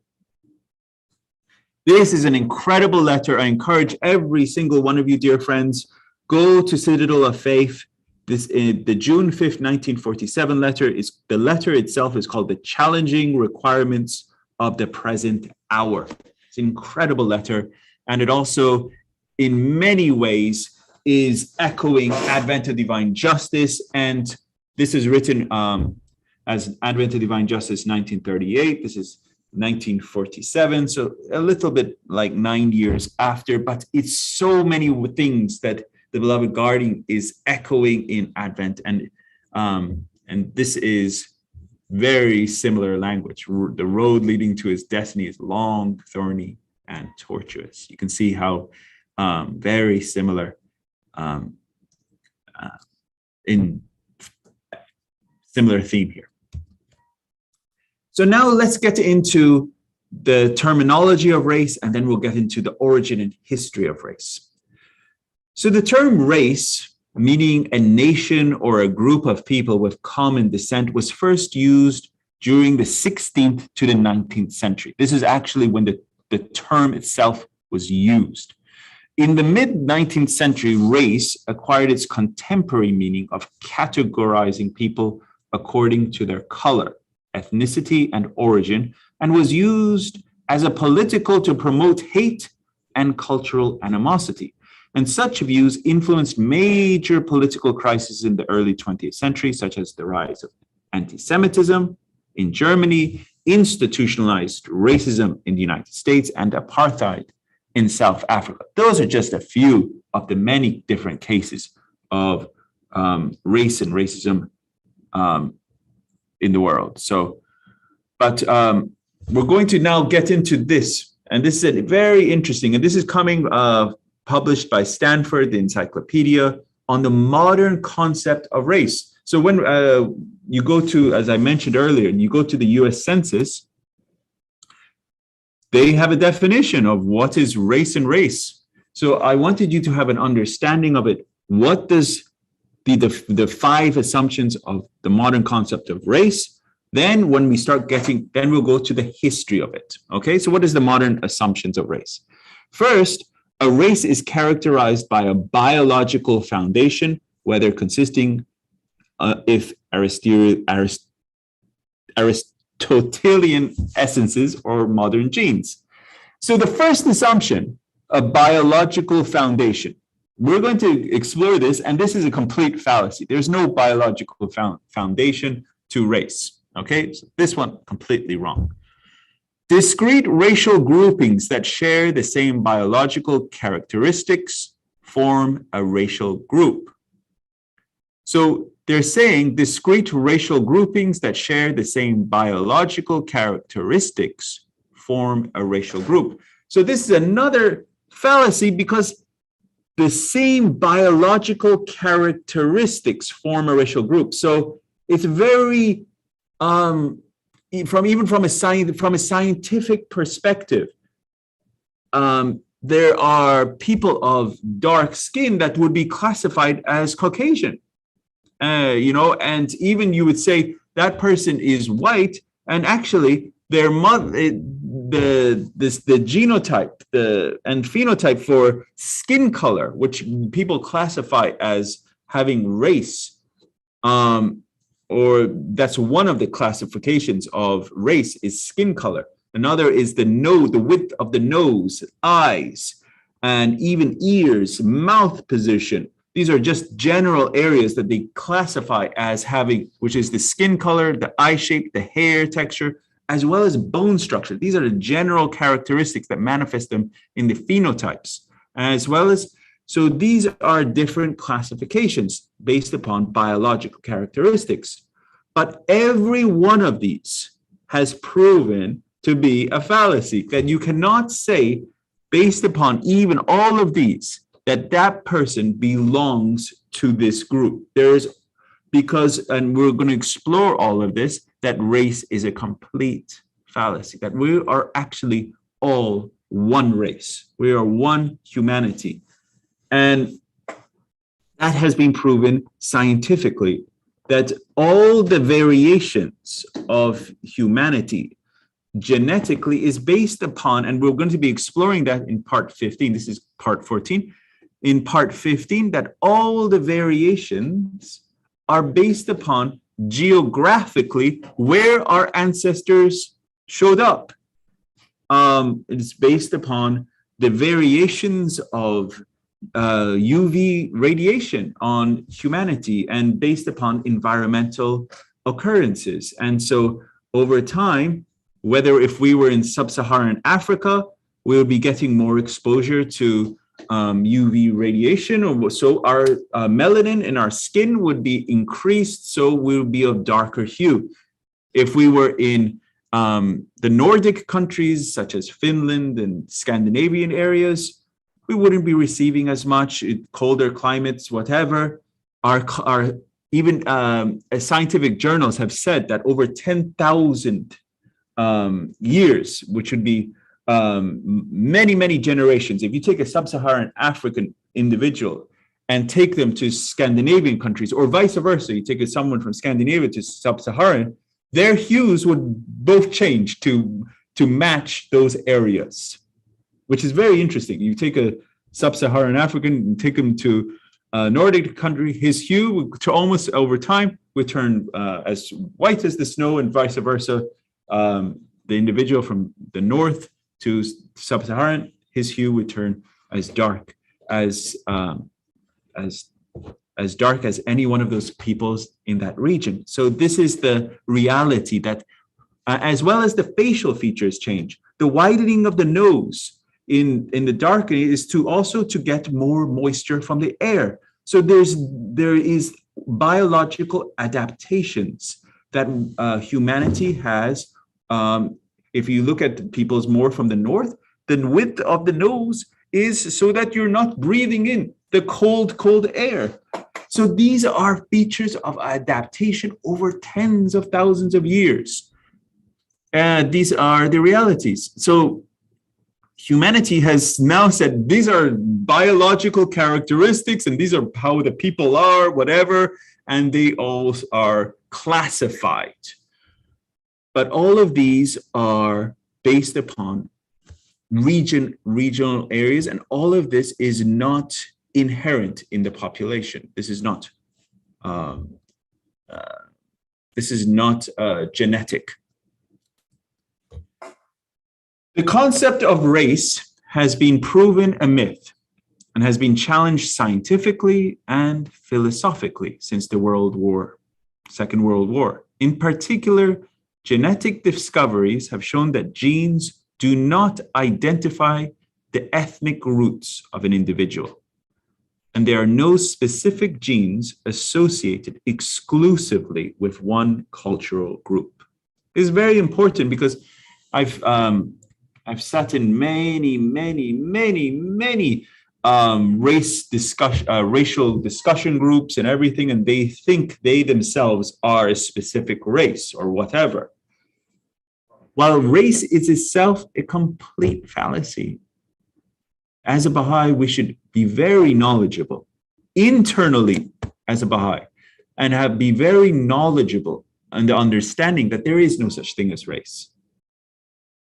This is an incredible letter. I encourage every single one of you, dear friends, go to Citadel of Faith. This the June 5th, 1947 letter is the letter itself is called The Challenging Requirements of the Present Hour. It's an incredible letter. And it also, in many ways, is echoing Advent of Divine Justice. And this is written as Advent of Divine Justice 1938. This is 1947, so a little bit like 9 years after, but it's so many things that the beloved guardian is echoing in Advent, and this is very similar language. The road leading to his destiny is long, thorny, and tortuous. You can see how very similar in similar theme here. So now let's get into the terminology of race, and then we'll get into the origin and history of race. So the term race, meaning a nation or a group of people with common descent, was first used during the 16th to the 19th century. This is actually when the term itself was used. In the mid-19th century, race acquired its contemporary meaning of categorizing people according to their color, ethnicity, and origin, and was used as a political to promote hate and cultural animosity. And such views influenced major political crises in the early 20th century, such as the rise of anti-Semitism in Germany, institutionalized racism in the United States, and apartheid in South Africa. Those are just a few of the many different cases of race and racism in the world. So, but we're going to now get into this, and this is very interesting, and this is coming published by Stanford, the encyclopedia, on the modern concept of race. So when you go to, as I mentioned earlier, you go to the US Census, they have a definition of what is race and race. So I wanted you to have an understanding of it. What does the 5 assumptions of the modern concept of race? Then when we start getting, then we'll go to the history of it. Okay, so what is the modern assumptions of race? First, a race is characterized by a biological foundation, whether consisting if Aristotelian essences or modern genes. So the first assumption, a biological foundation. We're going to explore this, and this is a complete fallacy. There's no biological foundation to race. Okay, so this one completely wrong. Discrete racial groupings that share the same biological characteristics form a racial group. So they're saying discrete racial groupings that share the same biological characteristics form a racial group. So this is another fallacy because the same biological characteristics form a racial group. So it's very from a scientific perspective, there are people of dark skin that would be classified as Caucasian, and even you would say that person is white, and actually their the genotype and phenotype for skin color, which people classify as having race, or that's one of the classifications of race is skin color. Another is the width of the nose, eyes, and even ears, mouth position. These are just general areas that they classify as having, which is the skin color, the eye shape, the hair texture, as well as bone structure. These are the general characteristics that manifest them in the phenotypes, as well as, so these are different classifications based upon biological characteristics. But every one of these has proven to be a fallacy, that you cannot say, based upon even all of these, that that person belongs to this group. And we're going to explore all of this, that race is a complete fallacy, that we are actually all one race. We are one humanity. And that has been proven scientifically, that all the variations of humanity genetically is based upon, and we're going to be exploring that in part 15, this is part 14, in part 15, that all the variations are based upon geographically where our ancestors showed up. It's based upon the variations of UV radiation on humanity and based upon environmental occurrences. And so over time, whether if we were in sub-Saharan Africa, we'll be getting more exposure to UV radiation, or so our melanin in our skin would be increased, so we'll be of darker hue. If we were in the Nordic countries, such as Finland and Scandinavian areas, we wouldn't be receiving as much, colder climates, whatever. Our even scientific journals have said that over 10,000 years, which would be many, many generations. If you take a sub-Saharan African individual and take them to Scandinavian countries, or vice versa, you take someone from Scandinavia to sub-Saharan, their hues would both change to match those areas, which is very interesting. You take a sub-Saharan African and take him to a Nordic country, his hue would, to almost over time would turn as white as the snow, and vice versa. The individual from the north to sub-Saharan, his hue would turn as dark as dark as any one of those peoples in that region. So this is the reality that, as well as the facial features change. The widening of the nose in the darkening is to get more moisture from the air. So there is biological adaptations that humanity has. If you look at peoples more from the north, the width of the nose is so that you're not breathing in the cold air. So these are features of adaptation over tens of thousands of years. These are the realities. So humanity has now said these are biological characteristics and these are how the people are, whatever, and they all are classified. But all of these are based upon regional areas, and all of this is not inherent in the population. This is not genetic. The concept of race has been proven a myth and has been challenged scientifically and philosophically since the Second World War. In particular, genetic discoveries have shown that genes do not identify the ethnic roots of an individual, and there are no specific genes associated exclusively with one cultural group. It's very important because I've sat in many racial discussion groups and everything, and they think they themselves are a specific race or whatever. While race is itself a complete fallacy. As a Baha'i, we should be very knowledgeable internally as a Baha'i and be very knowledgeable in the understanding that there is no such thing as race.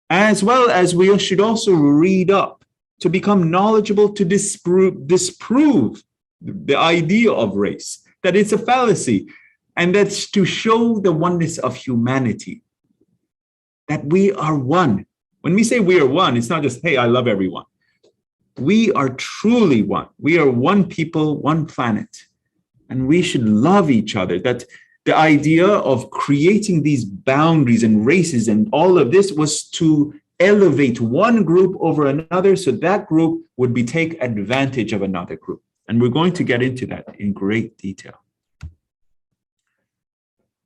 As well as we should also read up to become knowledgeable to disprove the idea of race, that it's a fallacy, and that's to show the oneness of humanity, that we are one. When we say we are one, it's not just, hey, I love everyone. We are truly one. We are one people, one planet, and we should love each other. That the idea of creating these boundaries and races and all of this was to elevate one group over another so that group would take advantage of another group. And we're going to get into that in great detail.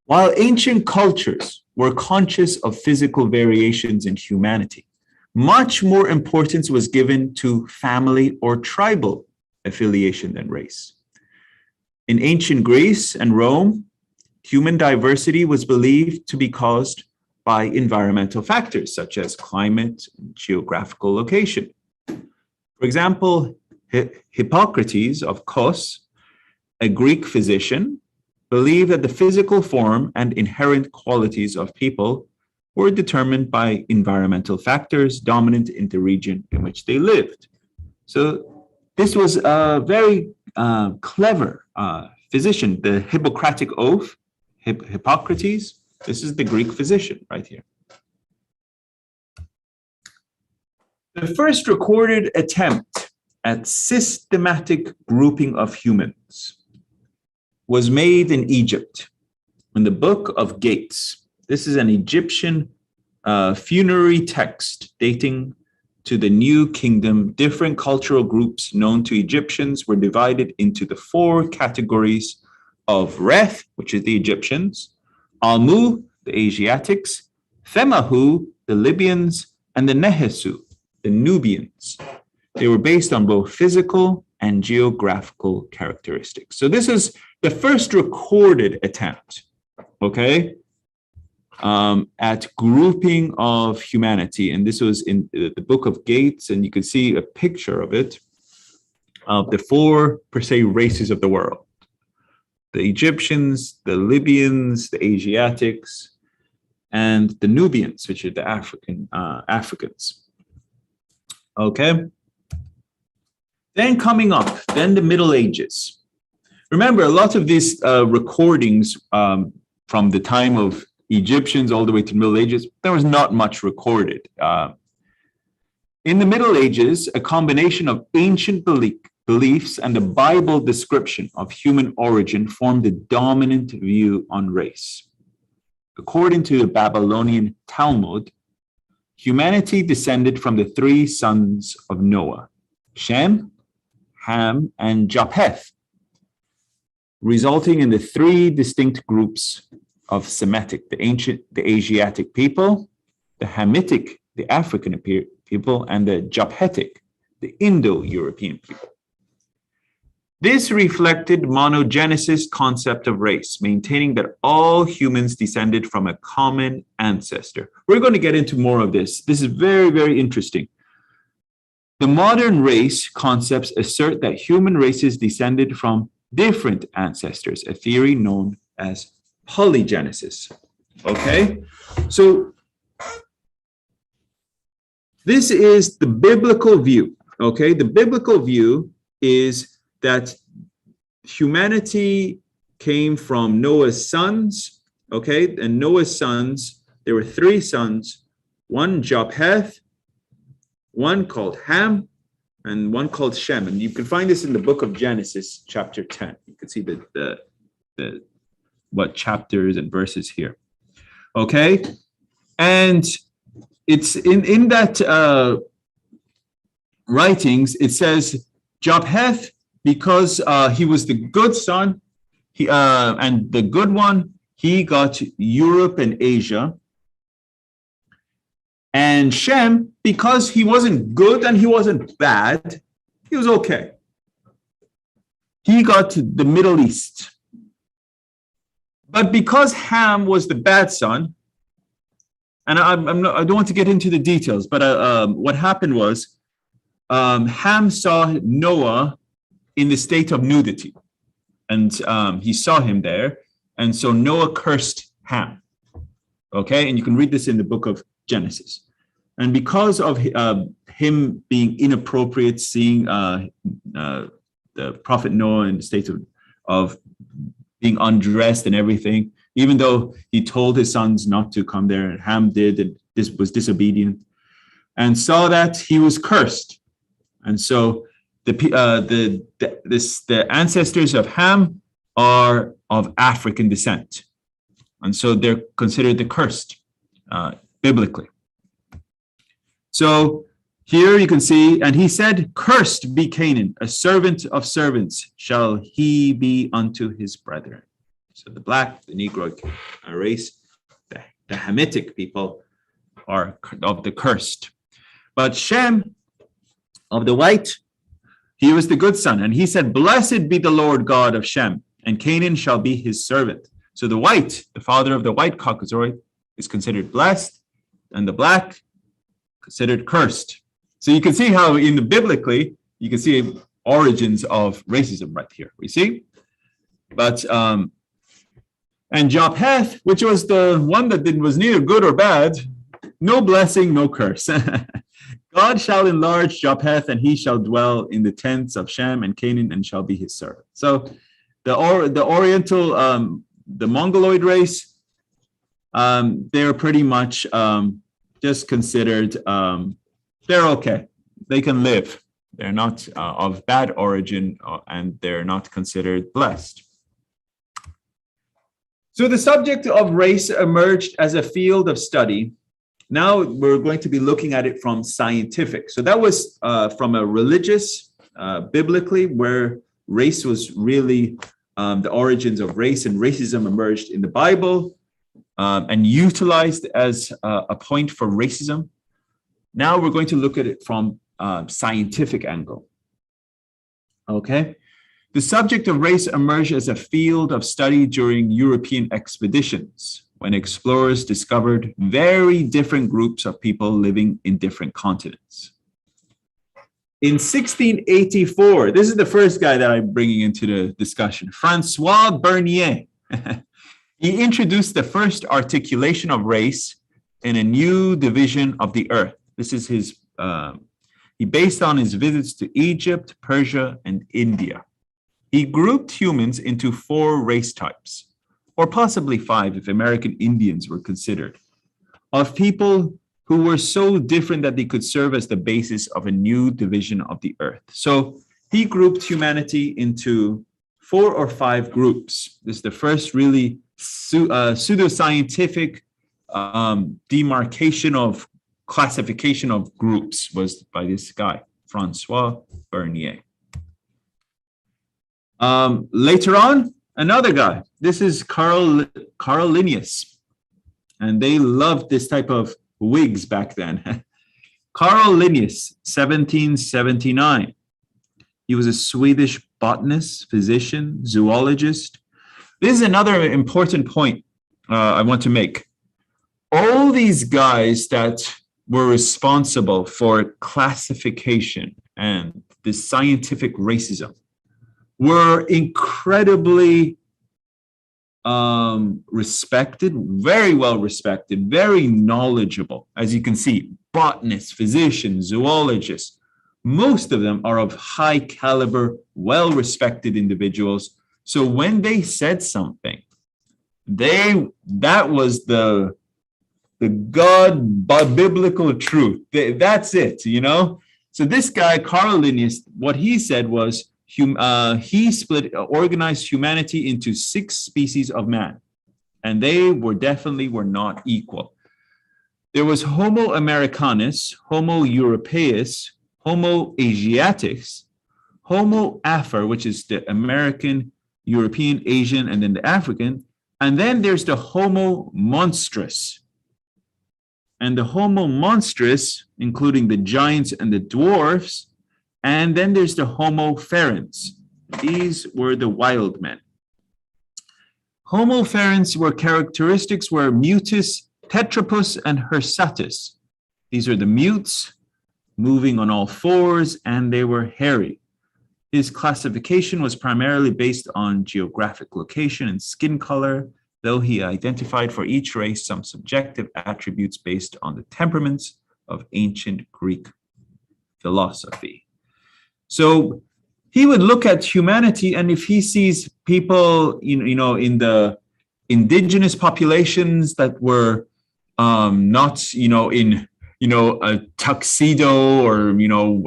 While ancient cultures were conscious of physical variations in humanity, much more importance was given to family or tribal affiliation than race. In ancient Greece and Rome, human diversity was believed to be caused by environmental factors such as climate and geographical location. For example, Hippocrates of Kos, a Greek physician, believed that the physical form and inherent qualities of people were determined by environmental factors dominant in the region in which they lived. So this was a very clever physician. The Hippocratic Oath, Hippocrates, this is the Greek physician right here. The first recorded attempt at systematic grouping of humans was made in Egypt in the Book of Gates. This is an Egyptian funerary text dating to the New Kingdom. Different cultural groups known to Egyptians were divided into the 4 categories of Reth, which is the Egyptians, Almu, the Asiatics, Themahu, the Libyans, and the Nehesu, the Nubians. They were based on both physical and geographical characteristics. So this is the first recorded attempt, okay, at grouping of humanity. And this was in the Book of Gates, and you can see a picture of it, of the 4, per se, races of the world. The Egyptians, the Libyans, the Asiatics, and the Nubians, which are the Africans. Okay. Then coming up, then the Middle Ages. Remember, a lot of these recordings from the time of Egyptians all the way to the Middle Ages, there was not much recorded. In the Middle Ages, a combination of ancient beliefs, and the Bible description of human origin form the dominant view on race. According to the Babylonian Talmud, humanity descended from the three sons of Noah, Shem, Ham, and Japheth, resulting in the three distinct groups of Semitic, the Asiatic people, the Hamitic, the African people, and the Japhetic, the Indo-European people. This reflected monogenesis concept of race, maintaining that all humans descended from a common ancestor. We're going to get into more of this. This is very, very interesting. The modern race concepts assert that human races descended from different ancestors, a theory known as polygenesis. Okay, so this is the biblical view. Okay, the biblical view is that humanity came from Noah's sons. Okay, and Noah's sons, there were three sons, one Japheth, one called Ham, and one called Shem. And you can find this in the book of Genesis, chapter 10. You can see the what chapters and verses here. Okay, and it's in that writings, it says Japheth, because he was the good son, and the good one, he got Europe and Asia. And Shem, because he wasn't good and he wasn't bad, he was okay, he got the Middle East. But because Ham was the bad son, and I don't want to get into the details, but what happened was Ham saw Noah in the state of nudity, and he saw him there, and so Noah cursed Ham. Okay, and you can read this in the book of Genesis. And because of him being inappropriate, seeing the prophet Noah in the state of being undressed and everything, even though he told his sons not to come there, and Ham did, and this was disobedient, and saw that he was cursed. And so the ancestors of Ham are of African descent, and so they're considered the cursed biblically. So here you can see, and he said, "Cursed be Canaan, a servant of servants shall he be unto his brethren." So the black, the Negro race, the Hamitic people are of the cursed. But Shem, of the white, he was the good son. And he said, "Blessed be the Lord God of Shem, and Canaan shall be his servant." So the white, the father of the white Caucasoid, is considered blessed, and the black considered cursed. So you can see how in the biblically, you can see origins of racism right here, we see. But, and Japheth, which was the one that was neither good or bad, no blessing, no curse. God shall enlarge Japheth, and he shall dwell in the tents of Shem and Canaan, and shall be his servant. So the Oriental, the Mongoloid race, they're pretty much just considered, they're okay. They can live. They're not of bad origin, and they're not considered blessed. So the subject of race emerged as a field of study. Now we're going to be looking at it from scientific. So that was from a religious, biblically, where race was really the origins of race, and racism emerged in the Bible and utilized as a point for racism. Now we're going to look at it from a scientific angle. Okay. The subject of race emerged as a field of study during European expeditions, when explorers discovered very different groups of people living in different continents. In 1684, this is the first guy that I'm bringing into the discussion, Francois Bernier. He introduced the first articulation of race in a new division of the earth. This is his, he based on his visits to Egypt, Persia, and India. He grouped humans into 4 race types, or possibly 5 if American Indians were considered, of people who were so different that they could serve as the basis of a new division of the earth. So he grouped humanity into 4 or 5 groups. This is the first really pseudoscientific demarcation of classification of groups was by this guy, Francois Bernier. Later on, another guy. This is Carl Linnaeus, and they loved this type of wigs back then. Carl Linnaeus, 1779. He was a Swedish botanist, physician, zoologist. This is another important point I want to make. All these guys that were responsible for classification and the scientific racism were incredibly respected, very well respected, very knowledgeable. As you can see, botanists, physicians, zoologists, most of them are of high caliber, well-respected individuals. So when they said something, that was the biblical truth. That's it, you know? So this guy, Carl Linnaeus, what he said was, he organized humanity into 6 species of man, and they were not equal. There was Homo Americanus, Homo Europaeus, Homo Asiaticus, Homo Afer, which is the American, European, Asian, and then the African, and then there's the Homo Monstrous. And the Homo Monstrous, including the giants and the dwarfs, and then there's the Homo Ferens. These were the wild men. Homo Ferens characteristics were mutus, tetrapus, and hirsatus. These are the mutes, moving on all 4s, and they were hairy. His classification was primarily based on geographic location and skin color, though he identified for each race some subjective attributes based on the temperaments of ancient Greek philosophy. So he would look at humanity, and if he sees people, in the indigenous populations that were not, in a tuxedo or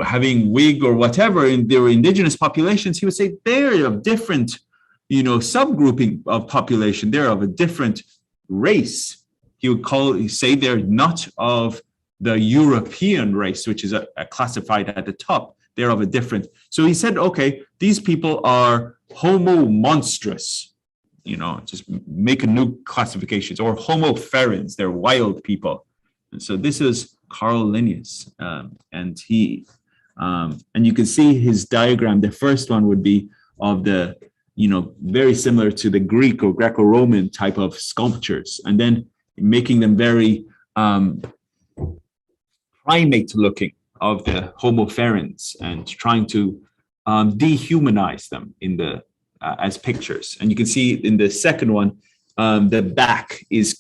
having wig or whatever, in their indigenous populations, he would say they're of different, subgrouping of population. They're of a different race. He would say they're not of the European race, which is classified at the top. They're of a different. So he said, okay, these people are Homo Monstrous, just make a new classifications, or Homo Ferens, they're wild people. And so this is Carl Linnaeus, and he, and you can see his diagram. The first one would be of the, very similar to the Greek or Greco-Roman type of sculptures, and then making them very primate looking of the Homo Ferens, and trying to dehumanize them in the as pictures. And you can see in the second one, the back is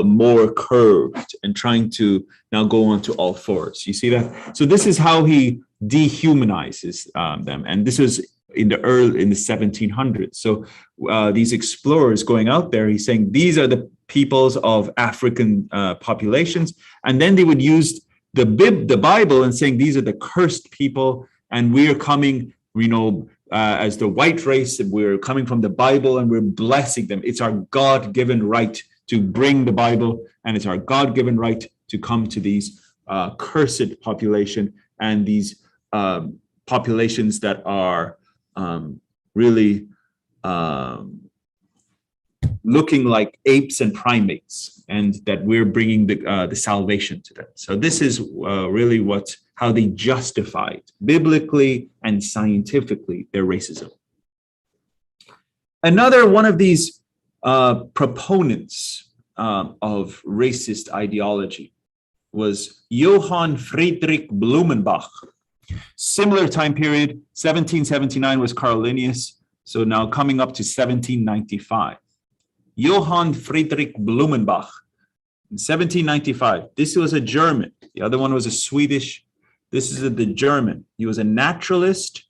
more curved and trying to now go on to all 4s. You see that? So this is how he dehumanizes them. And this was in the 1700s. So these explorers going out there, he's saying these are the peoples of African populations. And then they would use the Bible and saying these are the cursed people, and we're coming, as the white race, we're coming from the Bible and we're blessing them. It's our God-given right to bring the Bible, and it's our God-given right to come to these cursed population and these populations that are really looking like apes and primates, and that we're bringing the salvation to them. So this is really how they justified biblically and scientifically their racism. Another one of these proponents of racist ideology was Johann Friedrich Blumenbach. Similar time period, 1779 was Carl Linnaeus, so now coming up to 1795. Johann Friedrich Blumenbach in 1795. This was a German. The other one was a Swedish. This is the German. He was a naturalist,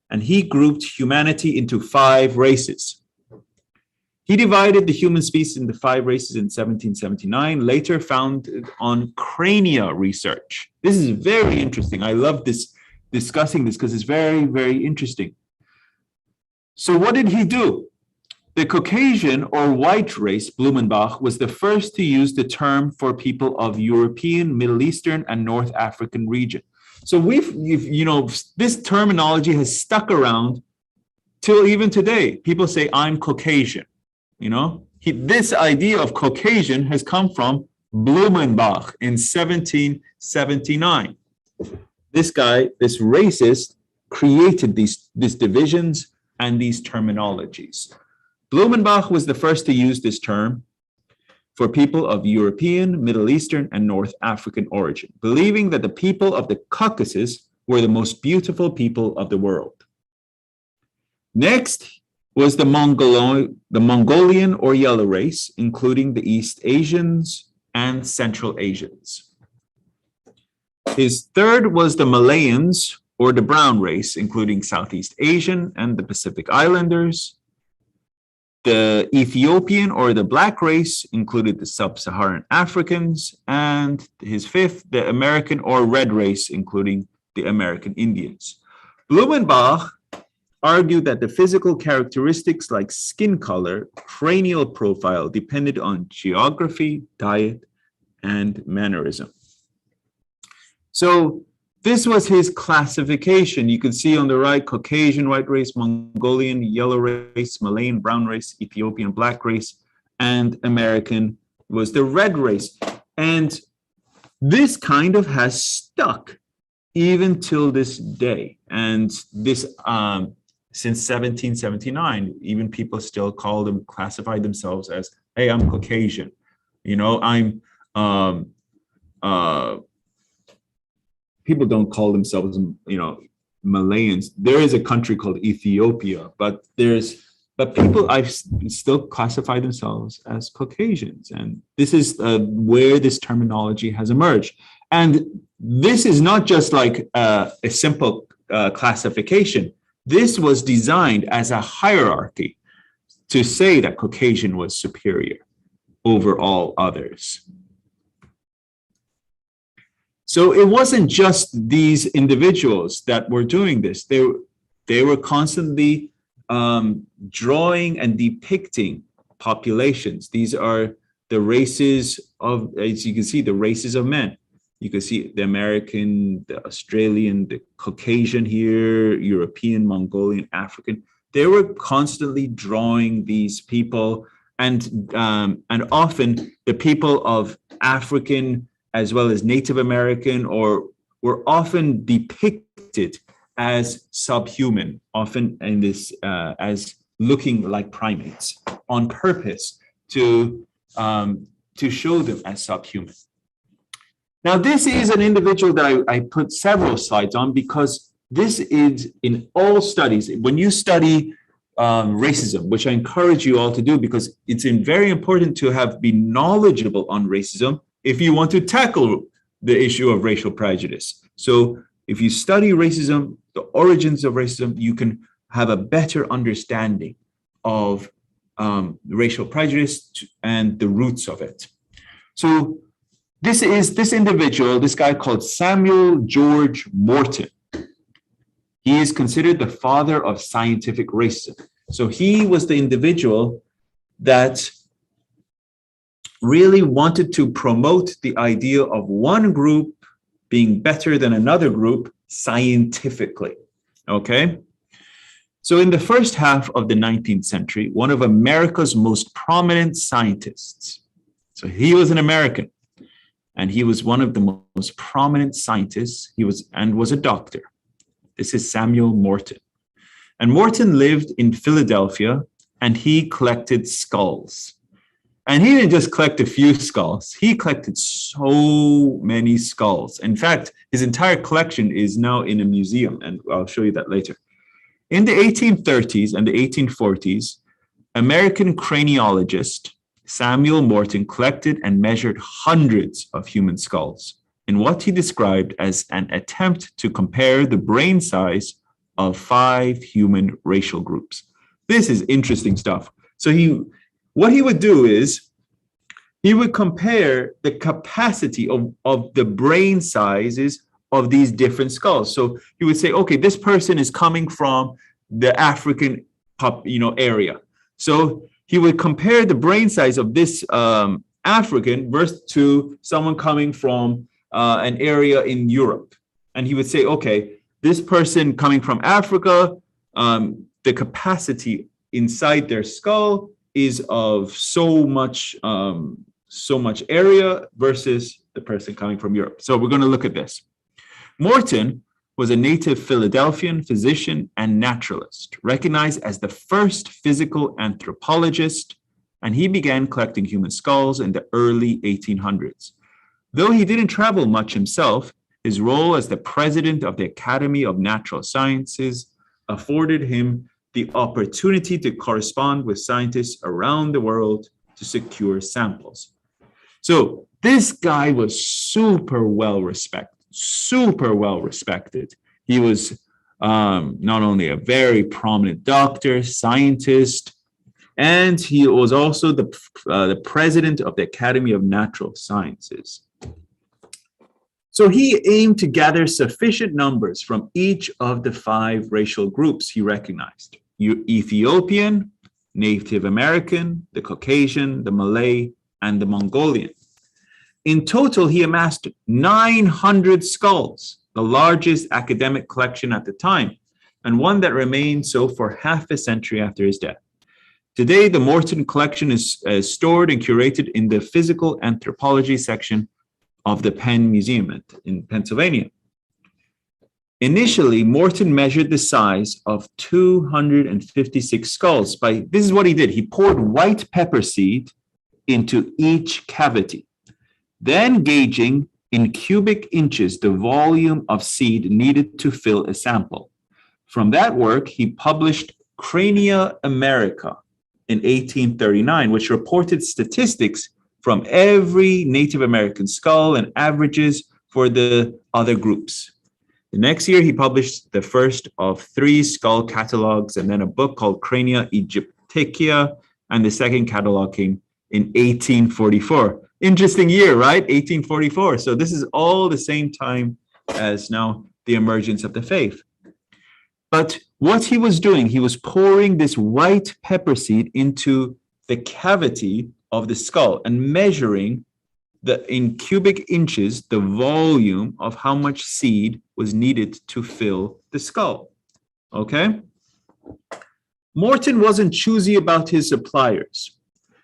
and he grouped humanity into 5 races. He divided the human species into 5 races in 1779, later founded on crania research. This is very interesting. I love this discussing this because it's very, very interesting. So what did he do? The Caucasian or white race, Blumenbach, was the first to use the term for people of European, Middle Eastern, and North African region. So this terminology has stuck around till even today. People say, I'm Caucasian, This idea of Caucasian has come from Blumenbach in 1779. This guy, this racist, created these divisions and these terminologies. Blumenbach was the first to use this term for people of European, Middle Eastern, and North African origin, believing that the people of the Caucasus were the most beautiful people of the world. Next was the Mongolian or yellow race, including the East Asians and Central Asians. His third was the Malayans or the brown race, including Southeast Asian and the Pacific Islanders. The Ethiopian or the black race included the sub-Saharan Africans, and his fifth, the American or red race, including the American Indians. Blumenbach argued that the physical characteristics like skin color, cranial profile depended on geography, diet, and mannerism. So this was his classification. You can see on the right, Caucasian, white race, Mongolian, yellow race, Malayan, brown race, Ethiopian, black race, and American was the red race. And this kind of has stuck even till this day. And this, since 1779, even people still classify themselves as, hey, I'm Caucasian. People don't call themselves, Malayans. There is a country called Ethiopia, but people still classify themselves as Caucasians. And this is where this terminology has emerged. And this is not just like a simple classification. This was designed as a hierarchy to say that Caucasian was superior over all others. So it wasn't just these individuals that were doing this. They were constantly drawing and depicting populations. These are the races of, as you can see, the races of men. You can see the American, the Australian, the Caucasian here, European, Mongolian, African. They were constantly drawing these people, and often the people of African as well as Native American, or were often depicted as subhuman, often in this as looking like primates, on purpose to show them as subhuman. Now, this is an individual that I put several slides on because this is in all studies. When you study racism, which I encourage you all to do because it's very important to be knowledgeable on racism if you want to tackle the issue of racial prejudice. So if you study racism, the origins of racism, you can have a better understanding of racial prejudice and the roots of it. So this individual, this guy called Samuel George Morton. He is considered the father of scientific racism. So he was the individual that really wanted to promote the idea of one group being better than another group scientifically, okay? So in the first half of the 19th century, one of America's most prominent scientists, so he was an American, and he was one of the most prominent scientists, was a doctor. This is Samuel Morton. And Morton lived in Philadelphia, and he collected skulls. And he didn't just collect a few skulls. He collected so many skulls. In fact, his entire collection is now in a museum, and I'll show you that later. In the 1830s and the 1840s, American craniologist Samuel Morton collected and measured hundreds of human skulls in what he described as an attempt to compare the brain size of 5 human racial groups. This is interesting stuff. So what he would do is he would compare the capacity of the brain sizes of these different skulls. So he would say, okay, this person is coming from the African area. So he would compare the brain size of this African versus to someone coming from an area in Europe. And he would say, okay, this person coming from Africa, the capacity inside their skull is of so much area versus the person coming from Europe. So we're going to look at this. Morton was a native Philadelphian physician and naturalist, recognized as the first physical anthropologist, and he began collecting human skulls in the early 1800s. Though he didn't travel much himself, his role as the president of the Academy of Natural Sciences afforded him the opportunity to correspond with scientists around the world to secure samples. So this guy was super well respected. He was not only a very prominent doctor, scientist, and he was also the president of the Academy of Natural Sciences. So he aimed to gather sufficient numbers from each of the 5 racial groups he recognized: Ethiopian, Native American, the Caucasian, the Malay, and the Mongolian. In total, he amassed 900 skulls, the largest academic collection at the time, and one that remained so for half a century after his death. Today, the Morton collection is stored and curated in the physical anthropology section of the Penn Museum in Pennsylvania. Initially, Morton measured the size of 256 skulls this is what he did. He poured white pepper seed into each cavity, then gauging in cubic inches the volume of seed needed to fill a sample. From that work, he published Crania America in 1839, which reported statistics from every Native American skull and averages for the other groups. The next year, he published the first of 3 skull catalogs and then a book called Crania Egyptica, and the second catalog came in 1844. Interesting year, right? 1844. So this is all the same time as now the emergence of the faith. But what he was doing, he was pouring this white pepper seed into the cavity of the skull and measuring in cubic inches the volume of how much seed was needed to fill the skull. Okay? Morton wasn't choosy about his suppliers.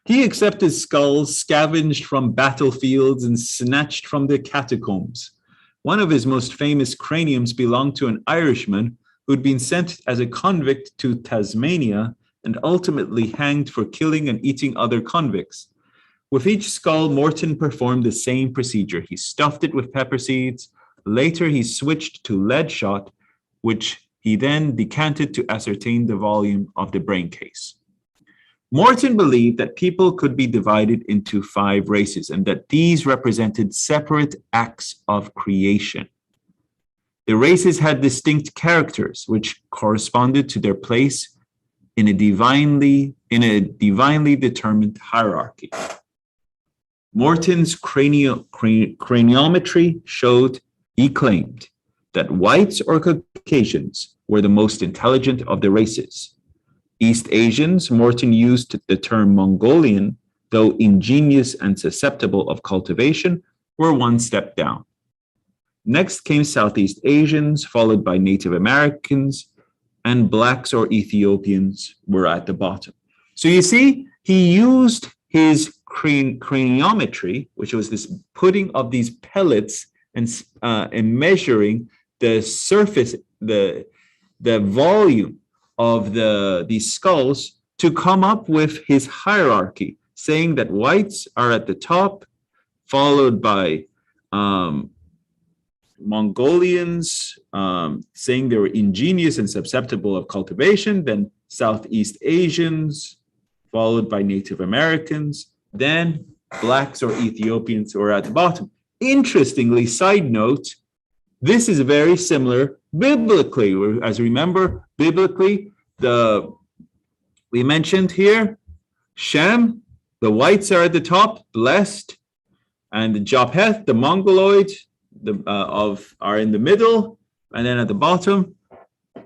He accepted skulls scavenged from battlefields and snatched from the catacombs. One of his most famous craniums belonged to an Irishman who'd been sent as a convict to Tasmania and ultimately hanged for killing and eating other convicts. With each skull, Morton performed the same procedure. He stuffed it with pepper seeds. Later, he switched to lead shot, which he then decanted to ascertain the volume of the brain case. Morton believed that people could be divided into 5 races and that these represented separate acts of creation. The races had distinct characters which corresponded to their place in a divinely determined hierarchy. Morton's craniometry showed, he claimed, that whites or Caucasians were the most intelligent of the races. East Asians, Morton used the term Mongolian, though ingenious and susceptible of cultivation, were one step down. Next came Southeast Asians, followed by Native Americans, and Blacks or Ethiopians were at the bottom. So you see, he used his craniometry, which was this putting of these pellets and measuring the surface, the volume of these skulls to come up with his hierarchy, saying that whites are at the top, followed by Mongolians, saying they were ingenious and susceptible of cultivation, then Southeast Asians, followed by Native Americans, then Blacks or Ethiopians who are at the bottom. Interestingly, side note, this is very similar biblically. As remember, biblically, we mentioned here, Shem, the whites are at the top, blessed, and the Japheth, the Mongoloid, are in the middle, and then at the bottom,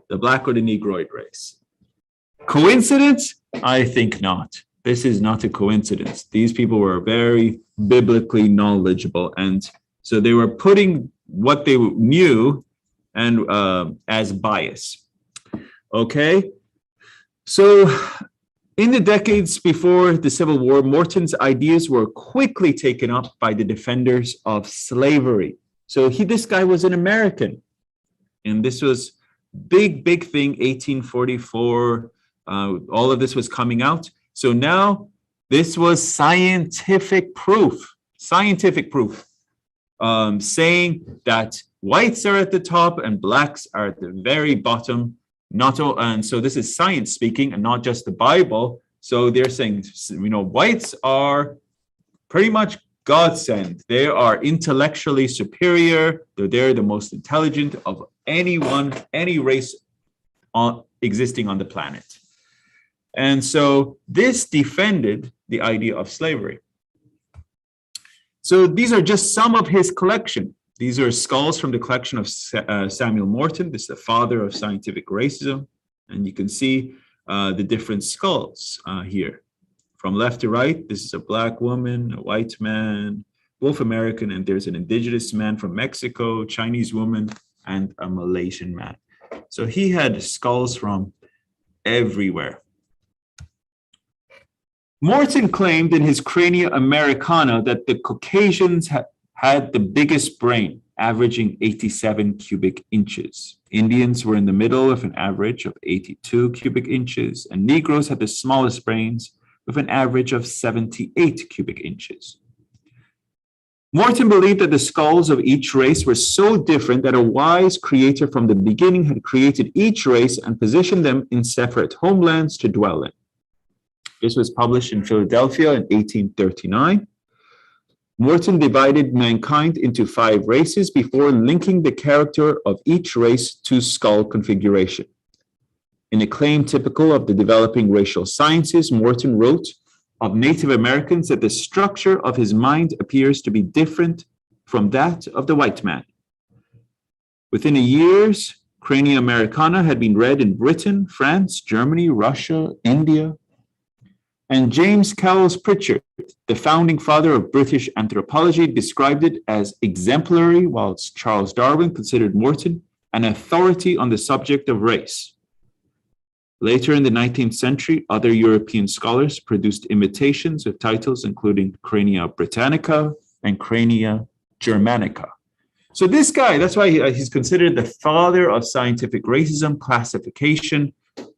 the Black or the Negroid race. Coincidence? I think not. This is not a coincidence. These people were very biblically knowledgeable, and so they were putting what they knew and as bias. Okay, so in the decades before the Civil War, Morton's ideas were quickly taken up by the defenders of slavery. So this guy was an American, and this was big thing, 1844. All of this was coming out. So now this was scientific proof, saying that whites are at the top and blacks are at the very bottom. And so this is science speaking and not just the Bible. So they're saying, whites are pretty much God sent. They are intellectually superior. They're the most intelligent of anyone, any race existing on the planet. And so this defended the idea of slavery. So these are just some of his collection. These are skulls from the collection of Samuel Morton. This is the father of scientific racism. And you can see the different skulls here. From left to right, this is a black woman, a white man, both American, and there's an indigenous man from Mexico, Chinese woman, and a Malaysian man. So he had skulls from everywhere. Morton claimed in his Crania Americana that the Caucasians had the biggest brain, averaging 87 cubic inches. Indians were in the middle of an average of 82 cubic inches, and Negroes had the smallest brains with an average of 78 cubic inches. Morton believed that the skulls of each race were so different that a wise creator from the beginning had created each race and positioned them in separate homelands to dwell in. This was published in Philadelphia in 1839. Morton divided mankind into 5 races before linking the character of each race to skull configuration. In a claim typical of the developing racial sciences, Morton wrote of Native Americans that the structure of his mind appears to be different from that of the white man. Within a year's Crania Americana had been read in Britain, France, Germany, Russia, India, and James Cowles Pritchard, the founding father of British anthropology, described it as exemplary, whilst Charles Darwin considered Morton an authority on the subject of race. Later in the 19th century, other European scholars produced imitations with titles including Crania Britannica and Crania Germanica. So this guy, that's why he's considered the father of scientific racism, classification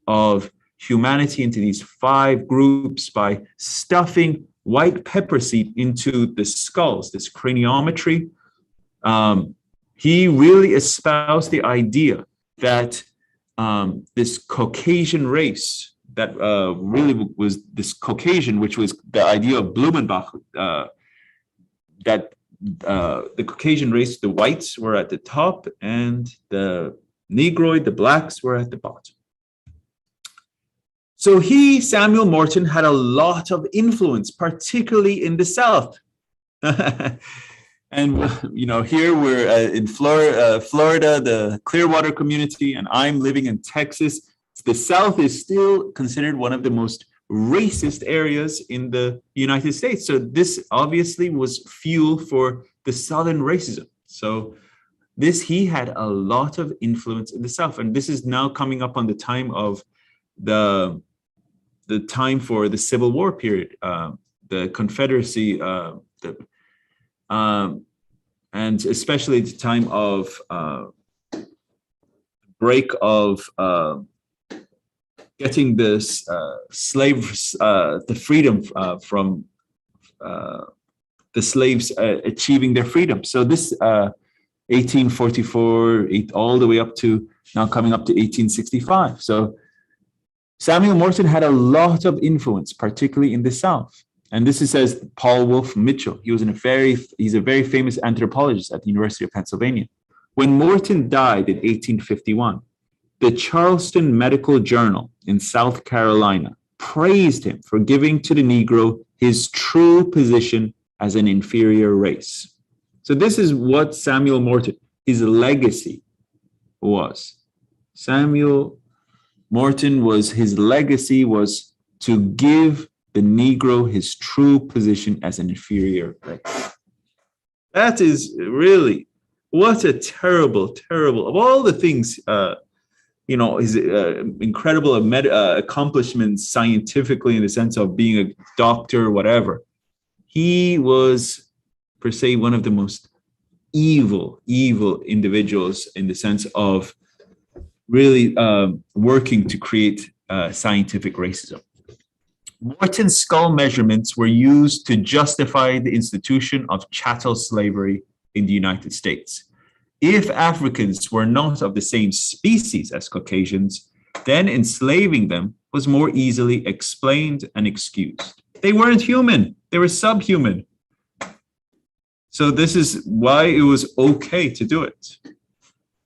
of humanity into these 5 groups by stuffing white pepper seed into the skulls, this craniometry. He really espoused the idea that this Caucasian race, that really was this Caucasian, which was the idea of Blumenbach, that the Caucasian race, the whites were at the top and the Negroid, the blacks, were at the bottom. So Samuel Morton, had a lot of influence, particularly in the South. And, here we're in Florida, the Clearwater community, and I'm living in Texas. The South is still considered one of the most racist areas in the United States. So this obviously was fuel for the Southern racism. So he had a lot of influence in the South. And this is now coming up on the time of the time for the Civil War period, the Confederacy, and especially the time of break of getting this slaves, the freedom from the slaves achieving their freedom. So this 1844, all the way up to now coming up to 1865. So Samuel Morton had a lot of influence, particularly in the South. And this is, says Paul Wolfe Mitchell. He's a very famous anthropologist at the University of Pennsylvania. When Morton died in 1851, the Charleston Medical Journal in South Carolina praised him for giving to the Negro his true position as an inferior race. So this is what Samuel Morton, his legacy was. Samuel Morton his legacy was to give the Negro his true position as an inferior race. That is really, what a terrible, terrible, of all the things, his incredible accomplishments scientifically in the sense of being a doctor, whatever. He was, per se, one of the most evil individuals in the sense of really working to create scientific racism. Morton's skull measurements were used to justify the institution of chattel slavery in the United States. If Africans were not of the same species as Caucasians, then enslaving them was more easily explained and excused. They weren't human, they were subhuman. So this is why it was okay to do it.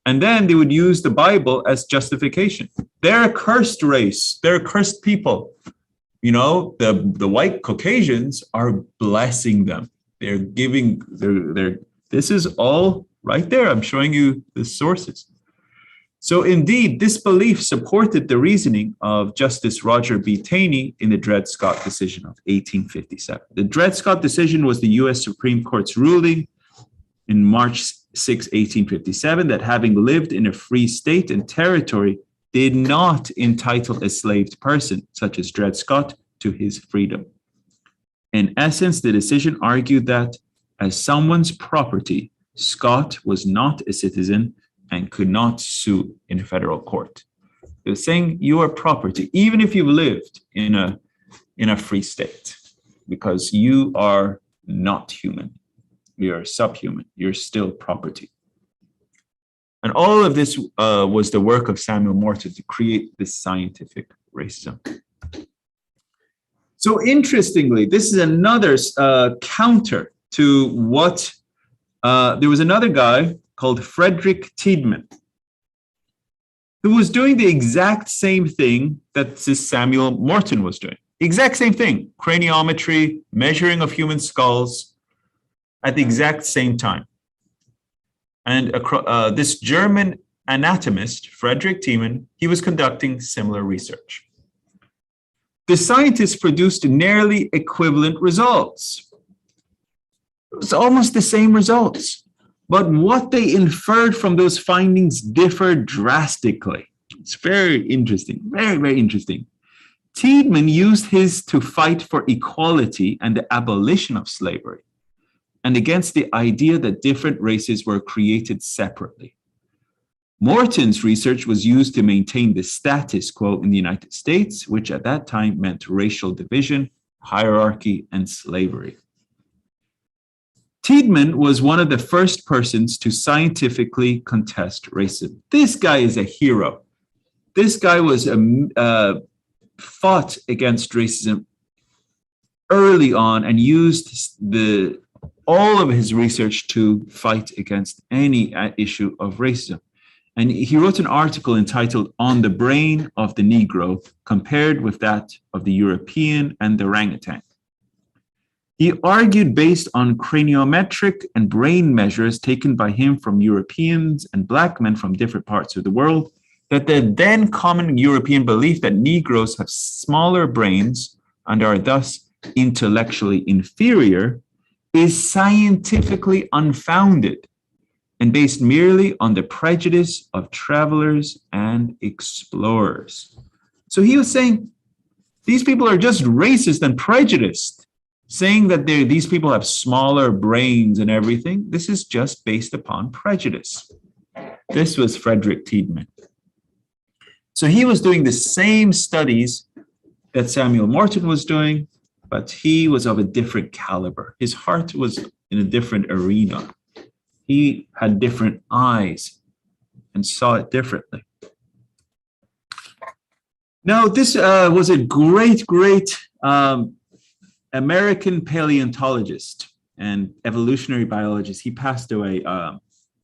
And then they would use the Bible as justification. They're a cursed race, they're a cursed people. The white Caucasians are blessing them. They're giving, this is all right there. I'm showing you the sources. So indeed, this belief supported the reasoning of Justice Roger B. Taney in the Dred Scott decision of 1857. The Dred Scott decision was the US Supreme Court's ruling in March 6, 1857, that having lived in a free state and territory did not entitle a slaved person, such as Dred Scott, to his freedom. In essence, the decision argued that as someone's property, Scott was not a citizen and could not sue in a federal court. It was saying you are property, even if you've lived in a free state, because you are not human. You're subhuman. You're still property. And all of this was the work of Samuel Morton to create this scientific racism. So interestingly, this is another counter to what there was another guy called Friedrich Tiedemann, who was doing the exact same thing that this Samuel Morton was doing. The exact same thing, craniometry, measuring of human skulls at the exact same time. And this German anatomist, Friedrich Tiedemann, he was conducting similar research. The scientists produced nearly equivalent results. It was almost the same results, but what they inferred from those findings differed drastically. It's very interesting, very, very interesting. Tiedemann used his to fight for equality and the abolition of slavery, and against the idea that different races were created separately. Morton's research was used to maintain the status quo in the United States, which at that time meant racial division, hierarchy, and slavery. Tiedemann was one of the first persons to scientifically contest racism. This guy is a hero. This guy was fought against racism early on and used all of his research to fight against any issue of racism. And he wrote an article entitled "On the Brain of the Negro Compared with That of the European and the Orangutan." He argued, based on craniometric and brain measures taken by him from Europeans and Black men from different parts of the world, that the then common European belief that Negroes have smaller brains and are thus intellectually inferior is scientifically unfounded and based merely on the prejudice of travelers and explorers. So he was saying, these people are just racist and prejudiced, saying that these people have smaller brains and everything. This is just based upon prejudice. This was Friedrich Tiedemann. So he was doing the same studies that Samuel Morton was doing, but he was of a different caliber. His heart was in a different arena. He had different eyes and saw it differently. Now, this was a great American paleontologist and evolutionary biologist. He passed away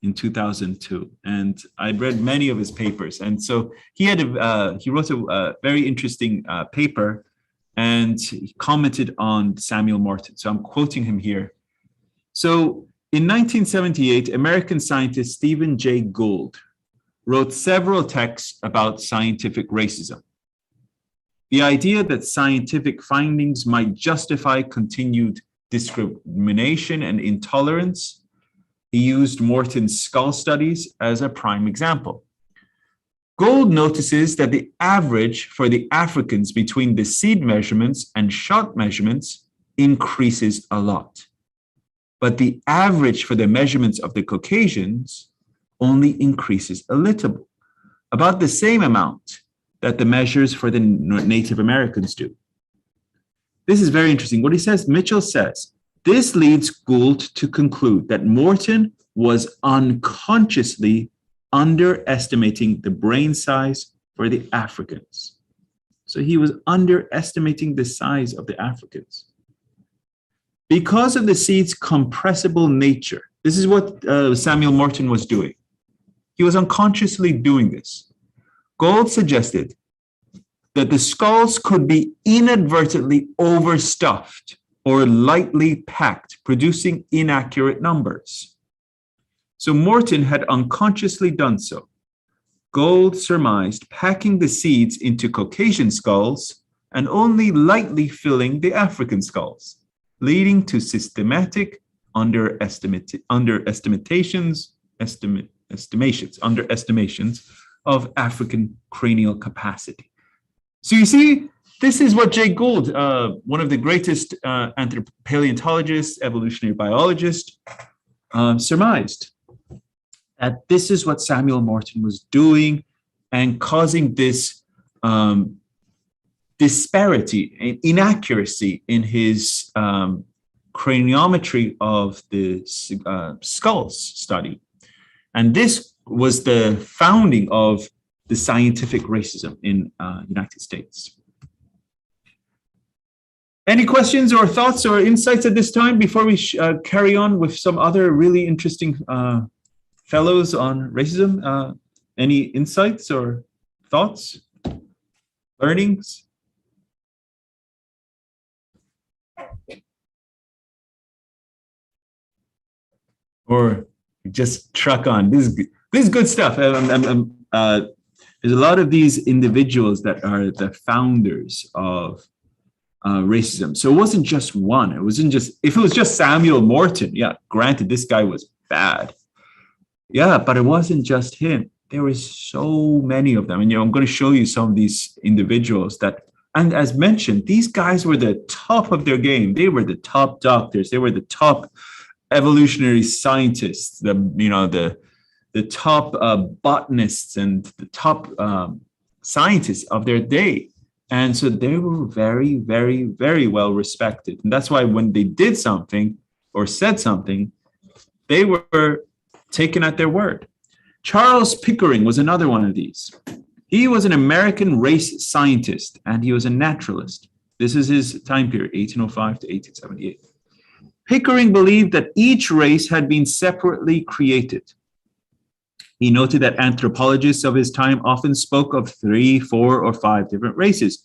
in 2002, and I read many of his papers. And so he wrote a very interesting paper, and he commented on Samuel Morton. So I'm quoting him here. So In 1978, American scientist Stephen Jay Gould wrote several texts about scientific racism. The idea that scientific findings might justify continued discrimination and intolerance. He used Morton's skull studies as a prime example. Gould notices that the average for the Africans between the seed measurements and shot measurements increases a lot. But the average for the measurements of the Caucasians only increases a little, about the same amount that the measures for the Native Americans do. This is very interesting. What he says, Mitchell says, this leads Gould to conclude that Morton was unconsciously underestimating the brain size for the Africans. So he was underestimating the size of the Africans. Because of the seed's compressible nature, this is what Samuel Morton was doing. He was unconsciously doing this. Gould suggested that the skulls could be inadvertently overstuffed or lightly packed, producing inaccurate numbers. So Morton had unconsciously done so. Gould surmised packing the seeds into Caucasian skulls and only lightly filling the African skulls, leading to systematic underestimations of African cranial capacity. So you see, this is what Jay Gould, one of the greatest paleontologists, evolutionary biologists, surmised. That this is what Samuel Morton was doing and causing this disparity and inaccuracy in his craniometry of the skulls study. And this was the founding of the scientific racism in United States. Any questions or thoughts or insights at this time before we carry on with some other really interesting fellows on racism? Any insights or thoughts, learnings? Or just truck on. This is good stuff. There's a lot of these individuals that are the founders of racism. So it wasn't just one. It wasn't just, if it was just Samuel Morton, yeah, granted, this guy was bad. Yeah, but it wasn't just him. There were so many of them. And I'm going to show you some of these individuals that, and as mentioned, these guys were the top of their game. They were the top doctors. They were the top evolutionary scientists, the top botanists and the top scientists of their day. And so they were very, very, very well respected. And that's why when they did something or said something, they were taken at their word. Charles Pickering was another one of these. He was an American race scientist and he was a naturalist. This is his time period, 1805 to 1878. Pickering believed that each race had been separately created. He noted that anthropologists of his time often spoke of 3, 4, or 5 different races,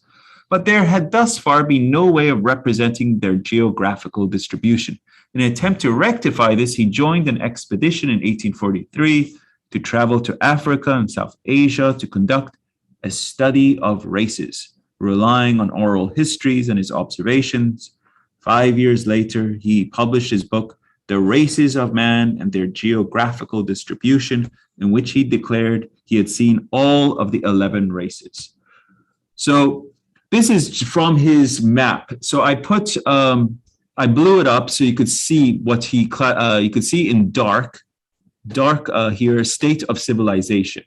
but there had thus far been no way of representing their geographical distribution. In an attempt to rectify this, he joined an expedition in 1843 to travel to Africa and South Asia to conduct a study of races, relying on oral histories and his observations. 5 years later, he published his book, The Races of Man and Their Geographical Distribution, in which he declared he had seen all of the 11 races. So this is from his map. So I put, I blew it up so you could see what you could see in dark here, state of civilization.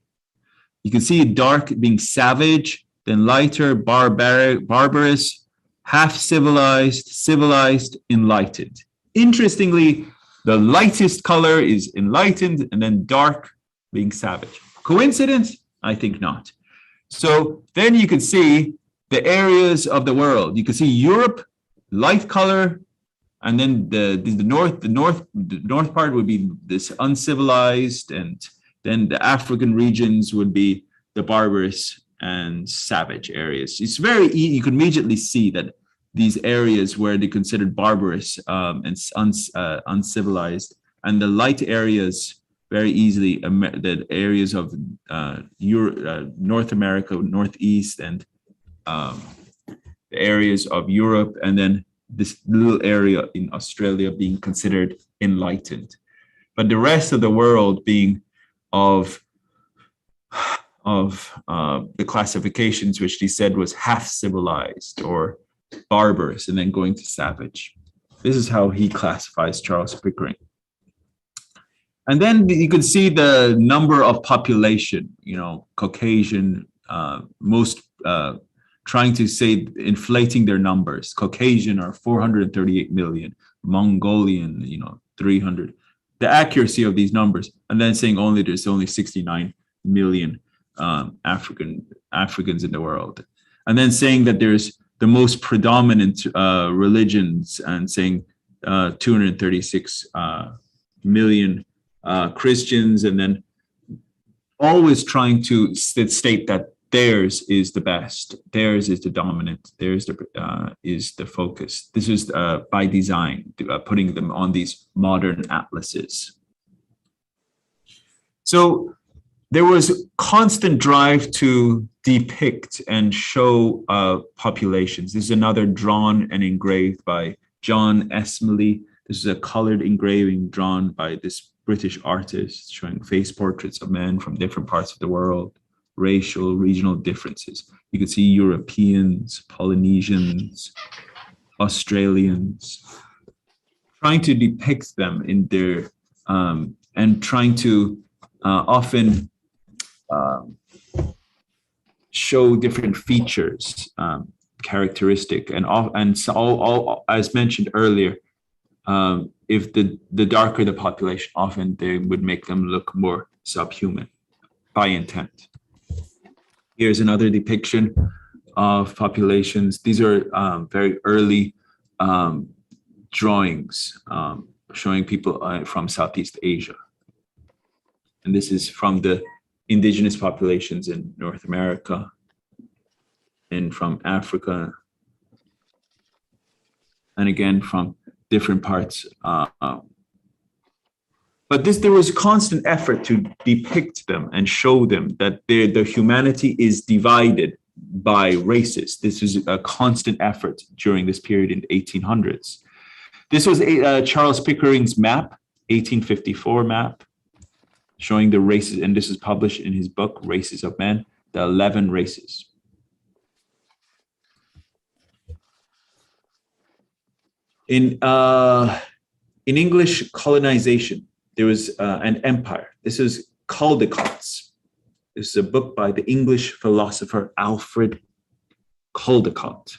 You can see dark being savage, then lighter, barbarous, half civilized, civilized, enlightened. Interestingly, the lightest color is enlightened and then dark being savage. Coincidence? I think not. So then you can see the areas of the world. You can see Europe, light color, and then the north part would be this uncivilized, and then the African regions would be the barbarous and savage areas. It's very easy. You can immediately see that these areas where they considered barbarous and uncivilized and the light areas very easily, the areas of North America, Northeast, and the areas of Europe, and then this little area in Australia being considered enlightened, but the rest of the world being of the classifications which he said was half civilized or barbarous, and then going to savage. This is how he classifies Charles Pickering. And then you can see the number of population, Caucasian, most trying to say, inflating their numbers. Caucasian are 438 million, Mongolian, 300. The accuracy of these numbers, and then saying there's only 69 million Africans in the world. And then saying that there's the most predominant religions, and saying 236 million Christians, and then always trying to state that theirs is the best, theirs is the dominant, theirs is the focus. This is by design, putting them on these modern atlases. So there was constant drive to depict and show populations. This is another drawn and engraved by John Esmely. This is a colored engraving drawn by this British artist showing face portraits of men from different parts of the world, racial, regional differences. You can see Europeans, Polynesians, Australians, trying to depict them in their, and trying to often show different features, characteristic, and so all, as mentioned earlier, if the darker the population, often they would make them look more subhuman by intent. Here's another depiction of populations. These are very early drawings showing people from Southeast Asia. And this is from the indigenous populations in North America and from Africa. And again, from different parts. But there was constant effort to depict them and show them that the humanity is divided by races. This is a constant effort during this period in the 1800s. This was Charles Pickering's map, 1854 map, showing the races, and this is published in his book, Races of Men, the 11 races. In English colonization, there was an empire. This is Caldecott's. This is a book by the English philosopher Alfred Caldecott,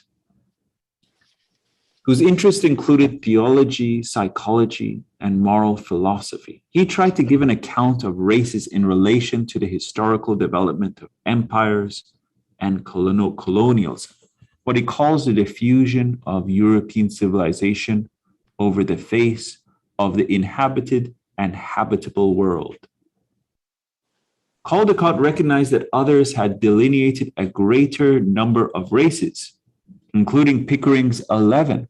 whose interests included theology, psychology, and moral philosophy. He tried to give an account of races in relation to the historical development of empires and colonialism, what he calls the diffusion of European civilization over the face of the inhabited and habitable world. Caldecott recognized that others had delineated a greater number of races, including Pickering's 11.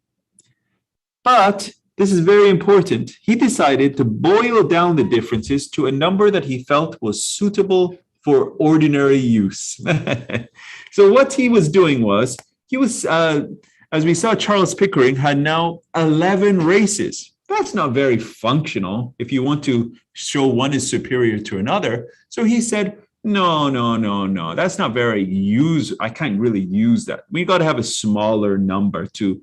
But this is very important. He decided to boil down the differences to a number that he felt was suitable for ordinary use. So what he was doing was, he was, as we saw, Charles Pickering had now 11 races. That's not very functional if you want to show one is superior to another. So he said, no, that's not very I can't really use that. We got to have a smaller number to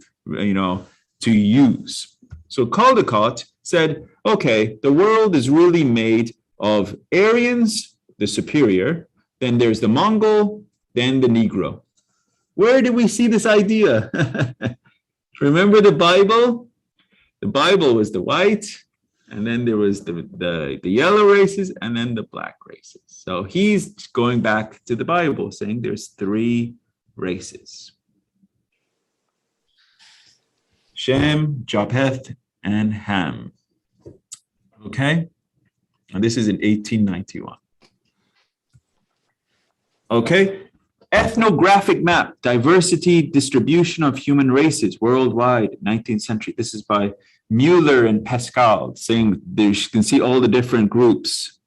use. So Caldecott said, okay, the world is really made of Aryans, the superior, then there's the Mongol, then the Negro. Where did we see this idea? Remember the Bible? The Bible was the white, and then there was the yellow races, and then the black races. So he's going back to the Bible, saying there's 3 races. Shem, Japheth, and Ham. Okay? And this is in 1891. Okay? Ethnographic map, diversity, distribution of human races worldwide, 19th century. This is by Mueller and Pascal, saying there you can see all the different groups.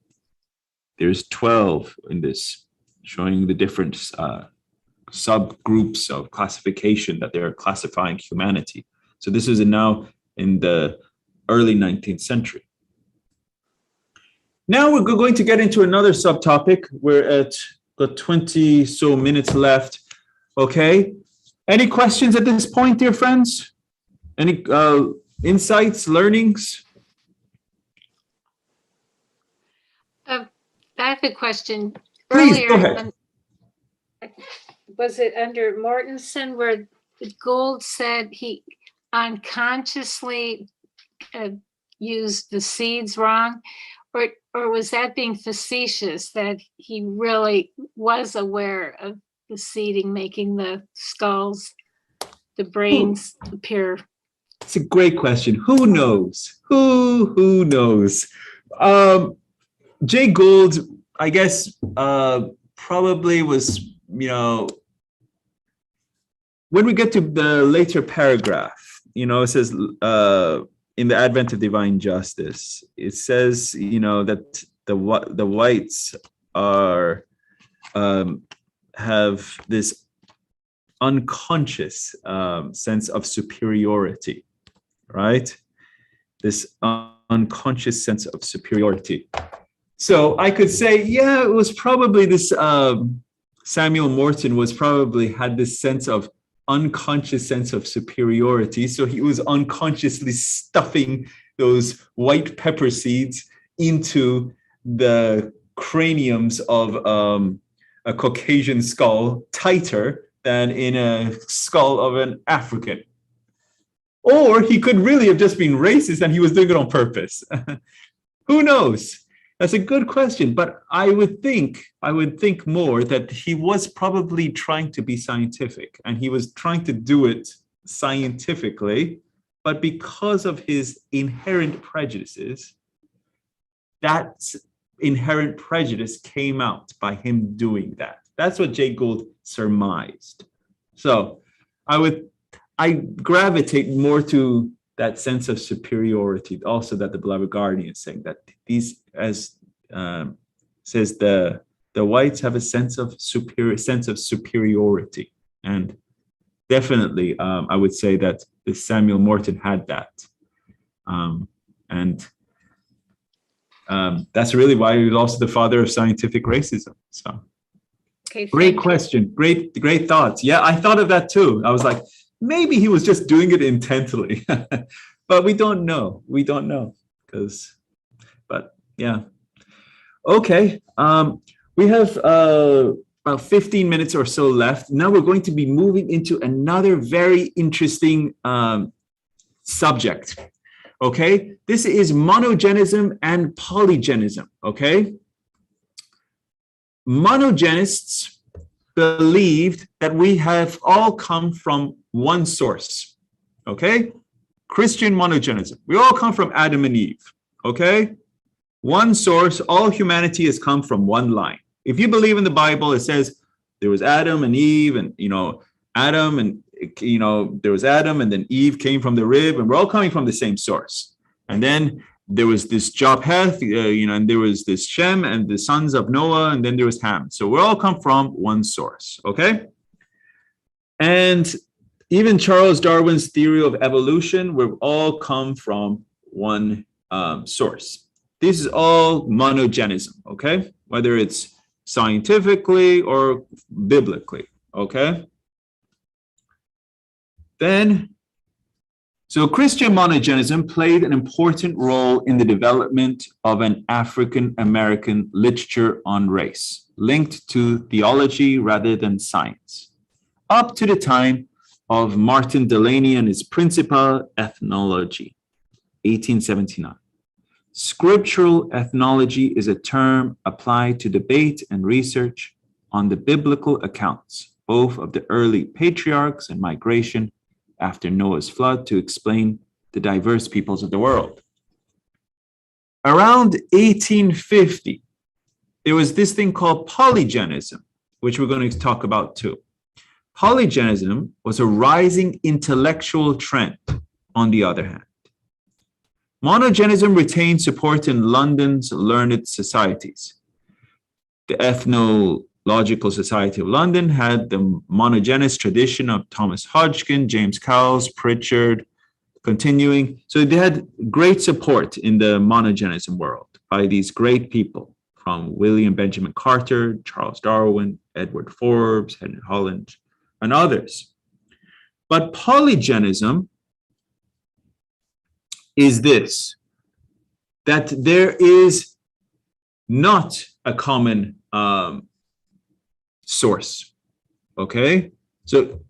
There's 12 in this, showing the different subgroups of classification that they're classifying humanity. So this is now in the early 19th century. Now we're going to get into another subtopic. We're at the 20 so minutes left. Okay. Any questions at this point, dear friends? Any insights, learnings? I have a question. Please, Earlier, go ahead. Was it under Mortensen where Gould said he unconsciously used the seeds wrong? Or was that being facetious, that he really was aware of the seeding, making the skulls, the brains appear? It's a great question. Who knows? Who knows? Jay Gould, I guess, probably was, when we get to the later paragraph, it says, in the Advent of Divine Justice, it says, that the whites are have this unconscious sense of superiority, right? This unconscious sense of superiority. So I could say, yeah, it was probably this Samuel Morton had this unconscious sense of superiority. So he was unconsciously stuffing those white pepper seeds into the craniums of a Caucasian skull tighter than in a skull of an African. Or he could really have just been racist and he was doing it on purpose. Who knows? That's a good question, but I would think more that he was probably trying to be scientific and he was trying to do it scientifically, but because of his inherent prejudices, that inherent prejudice came out by him doing that. That's what Jay Gould surmised. So I gravitate more to that sense of superiority, also that the Beloved Guardian is saying that these, as says the whites have a sense of superiority, and definitely I would say that this Samuel Morton had that, and that's really why he was also the father of scientific racism. So, Okay, great question, great thoughts. Yeah, I thought of that too. I was like, maybe he was just doing it intently, but we don't know. But yeah. Okay, we have about 15 minutes or so left. Now we're going to be moving into another very interesting subject. Okay, this is monogenism and polygenism. Okay, monogenists believed that we have all come from one source. Okay, Christian monogenism. We all come from Adam and Eve. Okay, one source. All humanity has come from one line. If you believe in the Bible, it says there was Adam and Eve, and Adam and there was Adam, and then Eve came from the rib, and we're all coming from the same source. And then there was this Japheth, and there was this Shem and the sons of Noah, and then there was Ham. So we all come from one source, okay? And even Charles Darwin's theory of evolution, we all come from one source. This is all monogenism, okay? Whether it's scientifically or biblically, okay? So Christian monogenism played an important role in the development of an African American literature on race, linked to theology rather than science, up to the time of Martin Delany and his Principal Ethnology, 1879. Scriptural ethnology is a term applied to debate and research on the biblical accounts, both of the early patriarchs and migration after Noah's flood, to explain the diverse peoples of the world. Around 1850, there was this thing called polygenism, which we're going to talk about too. Polygenism was a rising intellectual trend, on the other hand. Monogenism retained support in London's learned societies. The Ethnological Society of London had the monogenist tradition of Thomas Hodgkin, James Cowles, Pritchard, continuing. So they had great support in the monogenism world by these great people from William Benjamin Carter, Charles Darwin, Edward Forbes, Henry Holland, and others. But polygenism is this, that there is not a common source, okay? So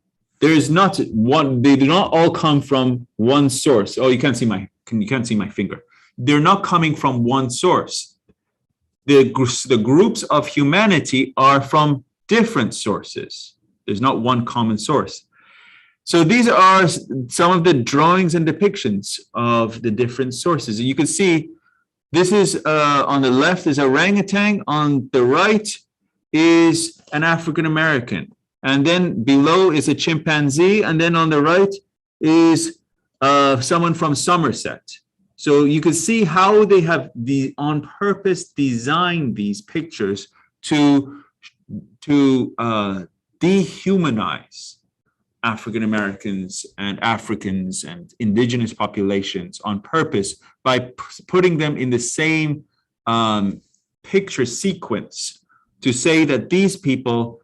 there is not one, they do not all come from one source. Oh, you can't see my finger. They're not coming from one source. The groups of humanity are from different sources. There's not one common source. So these are some of the drawings and depictions of the different sources. And you can see this is on the left is orangutan, on the right is an African American, and then below is a chimpanzee, and then on the right is someone from Somerset. So you can see how they have on purpose designed these pictures to dehumanize African Americans and Africans and indigenous populations on purpose by putting them in the same picture sequence to say that these people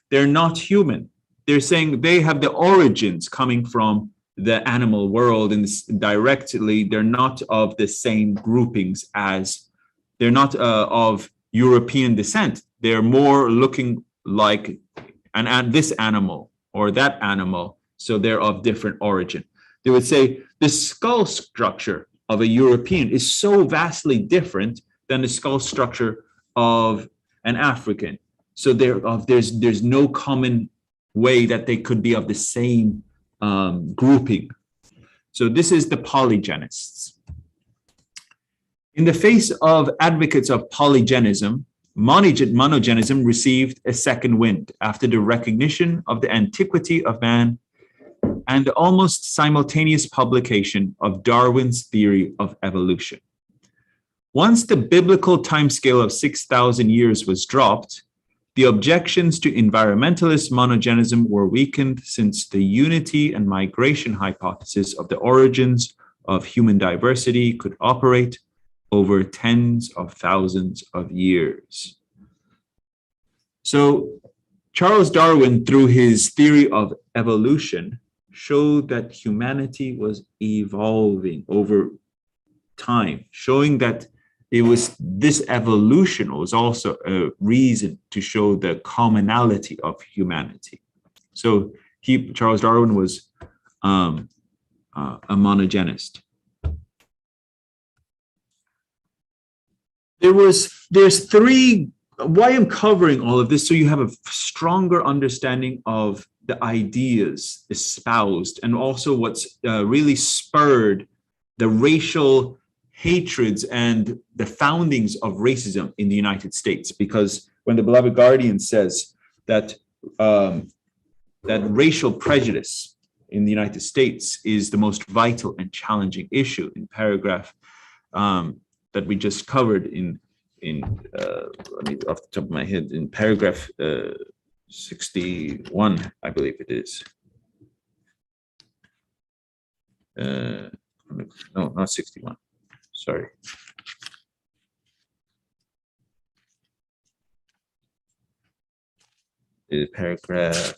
they're not human. They're saying they have the origins coming from the animal world, and directly they're not of the same groupings they're not of European descent. They're more looking like this animal or that animal, so they're of different origin. They would say the skull structure of a European is so vastly different than the skull structure of an African. So there's no common way that they could be of the same grouping. So this is the polygenists. In the face of advocates of polygenism, monogenism received a second wind after the recognition of the antiquity of man and the almost simultaneous publication of Darwin's theory of evolution. Once the biblical timescale of 6,000 years was dropped, the objections to environmentalist monogenism were weakened, since the unity and migration hypothesis of the origins of human diversity could operate over tens of thousands of years. So Charles Darwin, through his theory of evolution, showed that humanity was evolving over time, showing that it was this evolution was also a reason to show the commonality of humanity. So Charles Darwin was a monogenist. There's three, why I'm covering all of this, so you have a stronger understanding of the ideas espoused, and also what's really spurred the racial hatreds and the foundings of racism in the United States. Because when the beloved guardian says that that racial prejudice in the United States is the most vital and challenging issue, in paragraph that we just covered in let me off the top of my head, in paragraph 61, I believe it is. No, not 61. Sorry. Is paragraph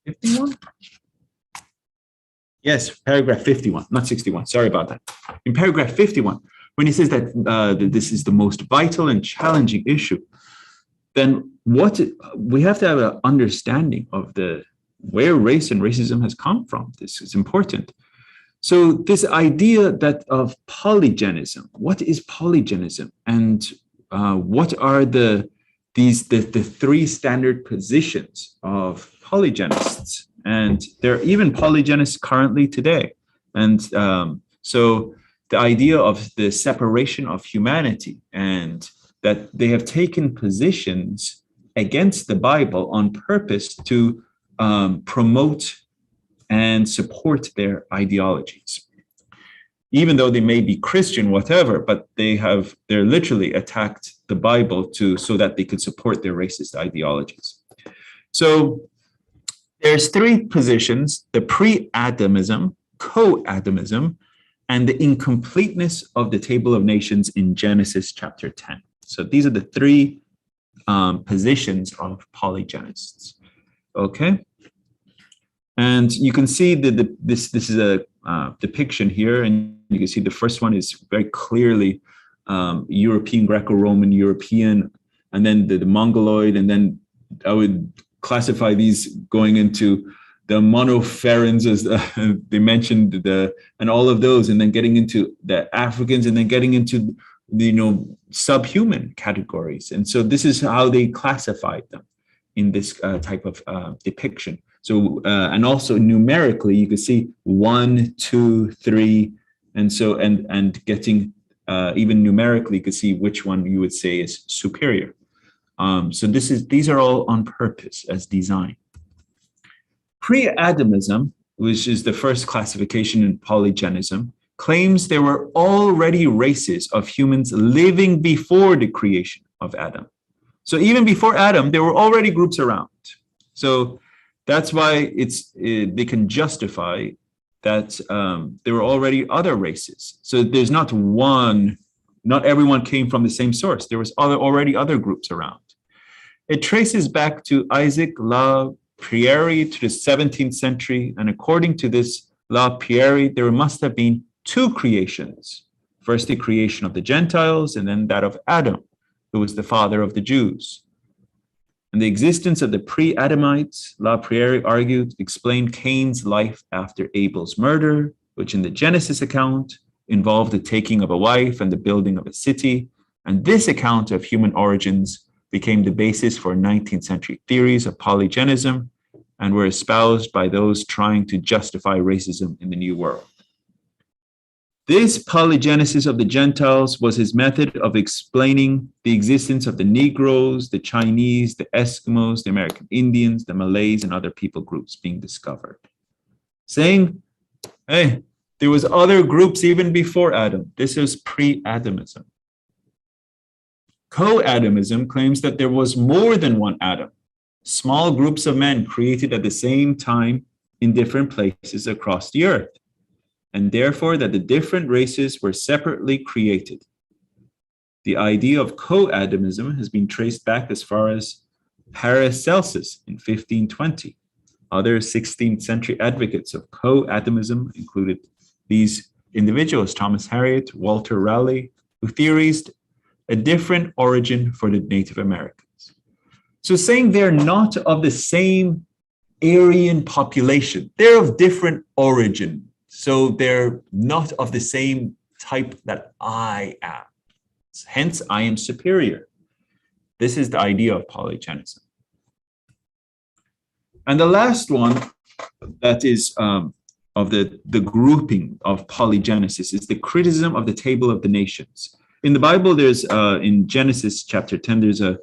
51? Yes, paragraph 51, not 61. Sorry about that. In paragraph 51, when he says that this is the most vital and challenging issue, then what we have to have an understanding of where race and racism has come from. This is important. So this idea that of polygenism, what is polygenism, and what are the three standard positions of polygenists? And there are even polygenists currently today. And so the idea of the separation of humanity, and that they have taken positions against the Bible on purpose to promote and support their ideologies. Even though they may be Christian, whatever, but they're literally attacked the Bible so that they could support their racist ideologies. So there's three positions: the pre-Atomism, co-Atomism, and the incompleteness of the table of nations in Genesis chapter 10. So these are the three positions of polygenicists. Okay, and you can see that this is a depiction here, and you can see the first one is very clearly European, Greco-Roman, European, and then the Mongoloid, and then I would classify these going into the monopherans, as they mentioned, and all of those, and then getting into the Africans, and then getting into the subhuman categories. And so this is how they classified them in this type of depiction. So and also numerically, you could see 1, 2, 3, and so and getting even numerically, you could see which one you would say is superior. So these are all on purpose as design. Pre-Atomism, which is the first classification in polygenism, claims there were already races of humans living before the creation of Adam. So even before Adam, there were already groups around. So that's why they can justify that there were already other races. So there's not everyone came from the same source. There was already other groups around. It traces back to Isaac La Prairie to the 17th century. And according to this La Prairie, there must have been two creations. First, the creation of the Gentiles, and then that of Adam, who was the father of the Jews. And the existence of the pre-Adamites, La Prairie argued, explained Cain's life after Abel's murder, which in the Genesis account involved the taking of a wife and the building of a city. And this account of human origins became the basis for 19th century theories of polygenism and were espoused by those trying to justify racism in the New World. This polygenesis of the Gentiles was his method of explaining the existence of the Negroes, the Chinese, the Eskimos, the American Indians, the Malays, and other people groups being discovered. Saying, hey, there was other groups even before Adam. This is pre-Atomism. Co-Atomism claims that there was more than one Adam, small groups of men created at the same time in different places across the earth, and therefore that the different races were separately created. The idea of co-Atomism has been traced back as far as Paracelsus in 1520. Other 16th century advocates of co-Atomism included these individuals, Thomas Harriot, Walter Raleigh, who theorized a different origin for the Native Americans. So saying they're not of the same Aryan population, they're of different origin. So they're not of the same type that I am. Hence, I am superior. This is the idea of polygenism. And the last one that is of the grouping of polygenesis is the criticism of the table of the nations. In the Bible, there's in Genesis chapter 10, there's a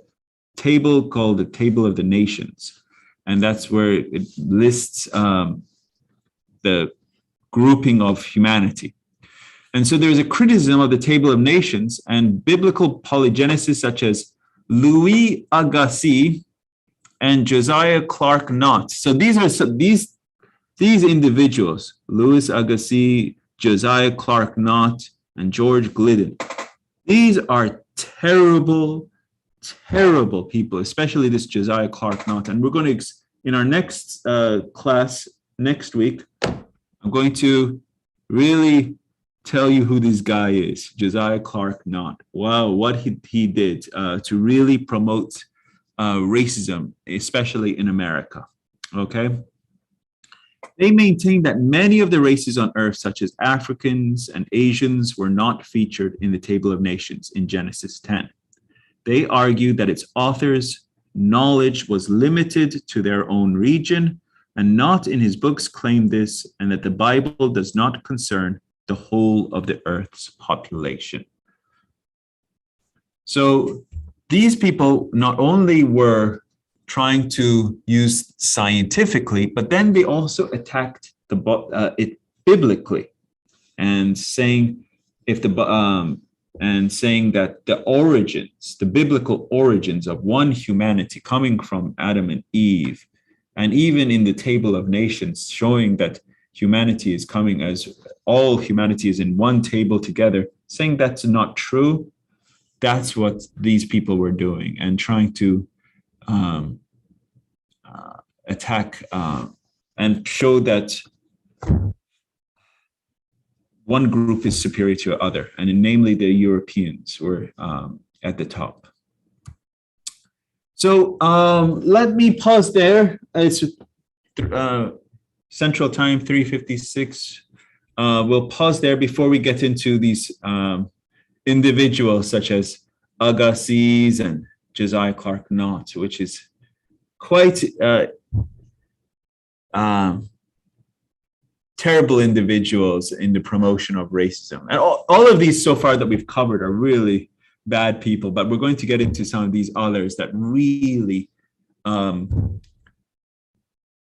table called the Table of the Nations. And that's where it lists the grouping of humanity. And so there's a criticism of the Table of Nations, and biblical polygenicists such as Louis Agassiz and Josiah Clark Knott. So these individuals, Louis Agassiz, Josiah Clark Knott, and George Glidden, these are terrible, terrible people, especially this Josiah Clark Knott. And we're going to, in our next class next week, I'm going to really tell you who this guy is, Josiah Clark Knott. Wow, what he did to really promote racism, especially in America, okay? They maintain that many of the races on earth, such as Africans and Asians, were not featured in the Table of Nations in Genesis 10. They argue that its author's knowledge was limited to their own region, and Knott in his books claimed this, and that the Bible does not concern the whole of the earth's population. So these people not only were trying to use scientifically, but then they also attacked it biblically, and saying saying that the biblical origins of one humanity coming from Adam and Eve, and even in the Table of Nations showing that humanity is coming as all humanity is in one table together, saying that's not true. That's what these people were doing, and trying to attack and show that one group is superior to the other, and namely the Europeans were at the top. So let me pause there. It's Central Time, 3:56. We'll pause there before we get into these individuals such as Agassiz and Josiah Clark Knott, which is quite terrible individuals in the promotion of racism. And all of these so far that we've covered are really bad people, but we're going to get into some of these others that really,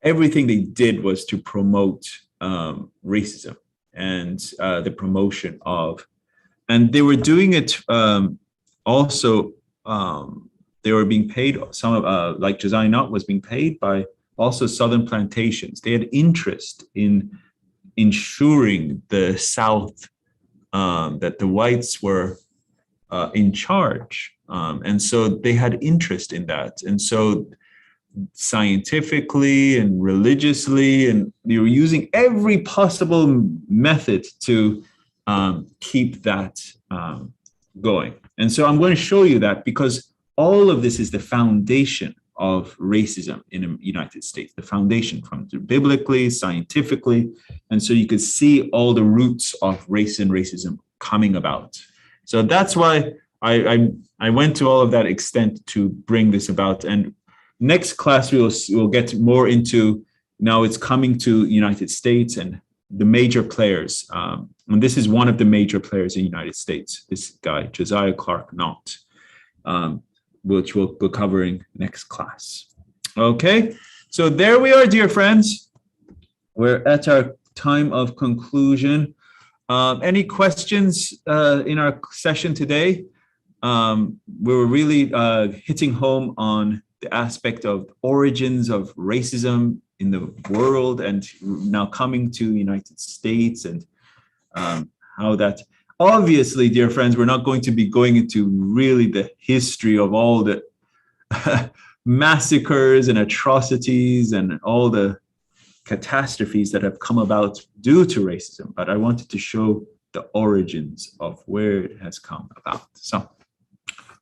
everything they did was to promote racism and the promotion of, and they were doing it also, they were being paid, some of, like Josiah Knott was being paid by also Southern plantations. They had interest in ensuring the South, that the whites were in charge. And so they had interest in that. And so scientifically and religiously, and they were using every possible method to keep that going. And so I'm going to show you that, because all of this is the foundation of racism in the United States, the foundation from biblically, scientifically. And so you could see all the roots of race and racism coming about. So that's why I went to all of that extent to bring this about. And next class, we'll get more into, now it's coming to United States and the major players. And this is one of the major players in the United States, this guy, Josiah Clark Knott, which we'll be covering next class. Okay, so there we are, dear friends. We're at our time of conclusion. Any questions in our session today? We were really hitting home on the aspect of origins of racism in the world, and now coming to the United States, and how that, obviously, dear friends, we're not going to be going into really the history of all the massacres and atrocities and all the catastrophes that have come about due to racism, but I wanted to show the origins of where it has come about. So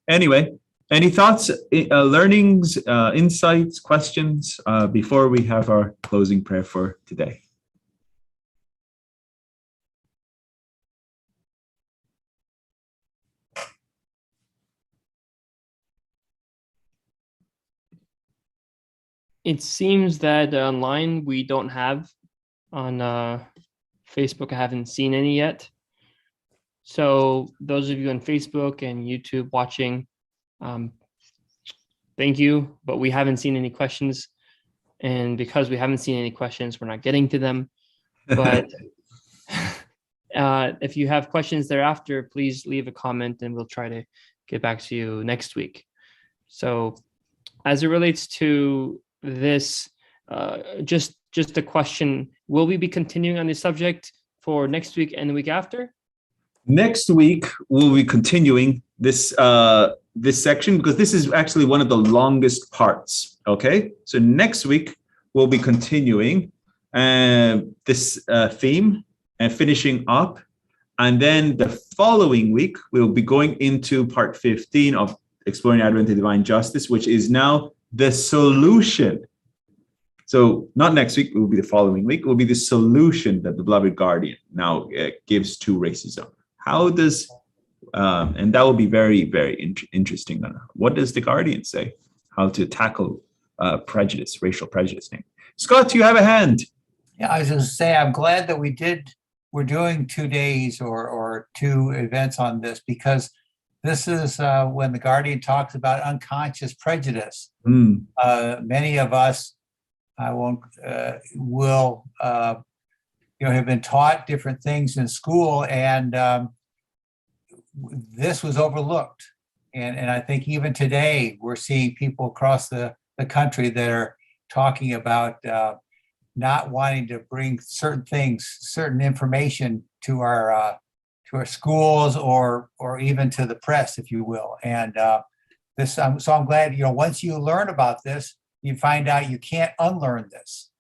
anyway, any thoughts, learnings, insights, questions before we have our closing prayer for today? It seems that online we don't have. On Facebook, I haven't seen any yet. So those of you on Facebook and YouTube watching, thank you, but we haven't seen any questions. And because we haven't seen any questions, we're not getting to them. But if you have questions thereafter, please leave a comment and we'll try to get back to you next week. So as it relates to this, just a question, will we be continuing on this subject for next week and the week after? Next week, we'll be continuing this this section, because this is actually one of the longest parts, okay? So next week, we'll be continuing this theme and finishing up. And then the following week, we'll be going into part 15 of Exploring Advent and Divine Justice, which is now the solution. So not next week, it will be the following week, it will be the solution that the beloved guardian now gives to racism. How does, and that will be very, very interesting. What does the guardian say? How to tackle prejudice, racial prejudice. Scott, you have a hand. Yeah, I was going to say, I'm glad that we're doing 2 days or 2 events on this, because this is when the guardian talks about unconscious prejudice. Many of us, will have been taught different things in school, and this was overlooked. And I think even today we're seeing people across the country that are talking about not wanting to bring certain things, certain information to our schools or even to the press, if you will. And so I'm glad, once you learn about this, you find out you can't unlearn this.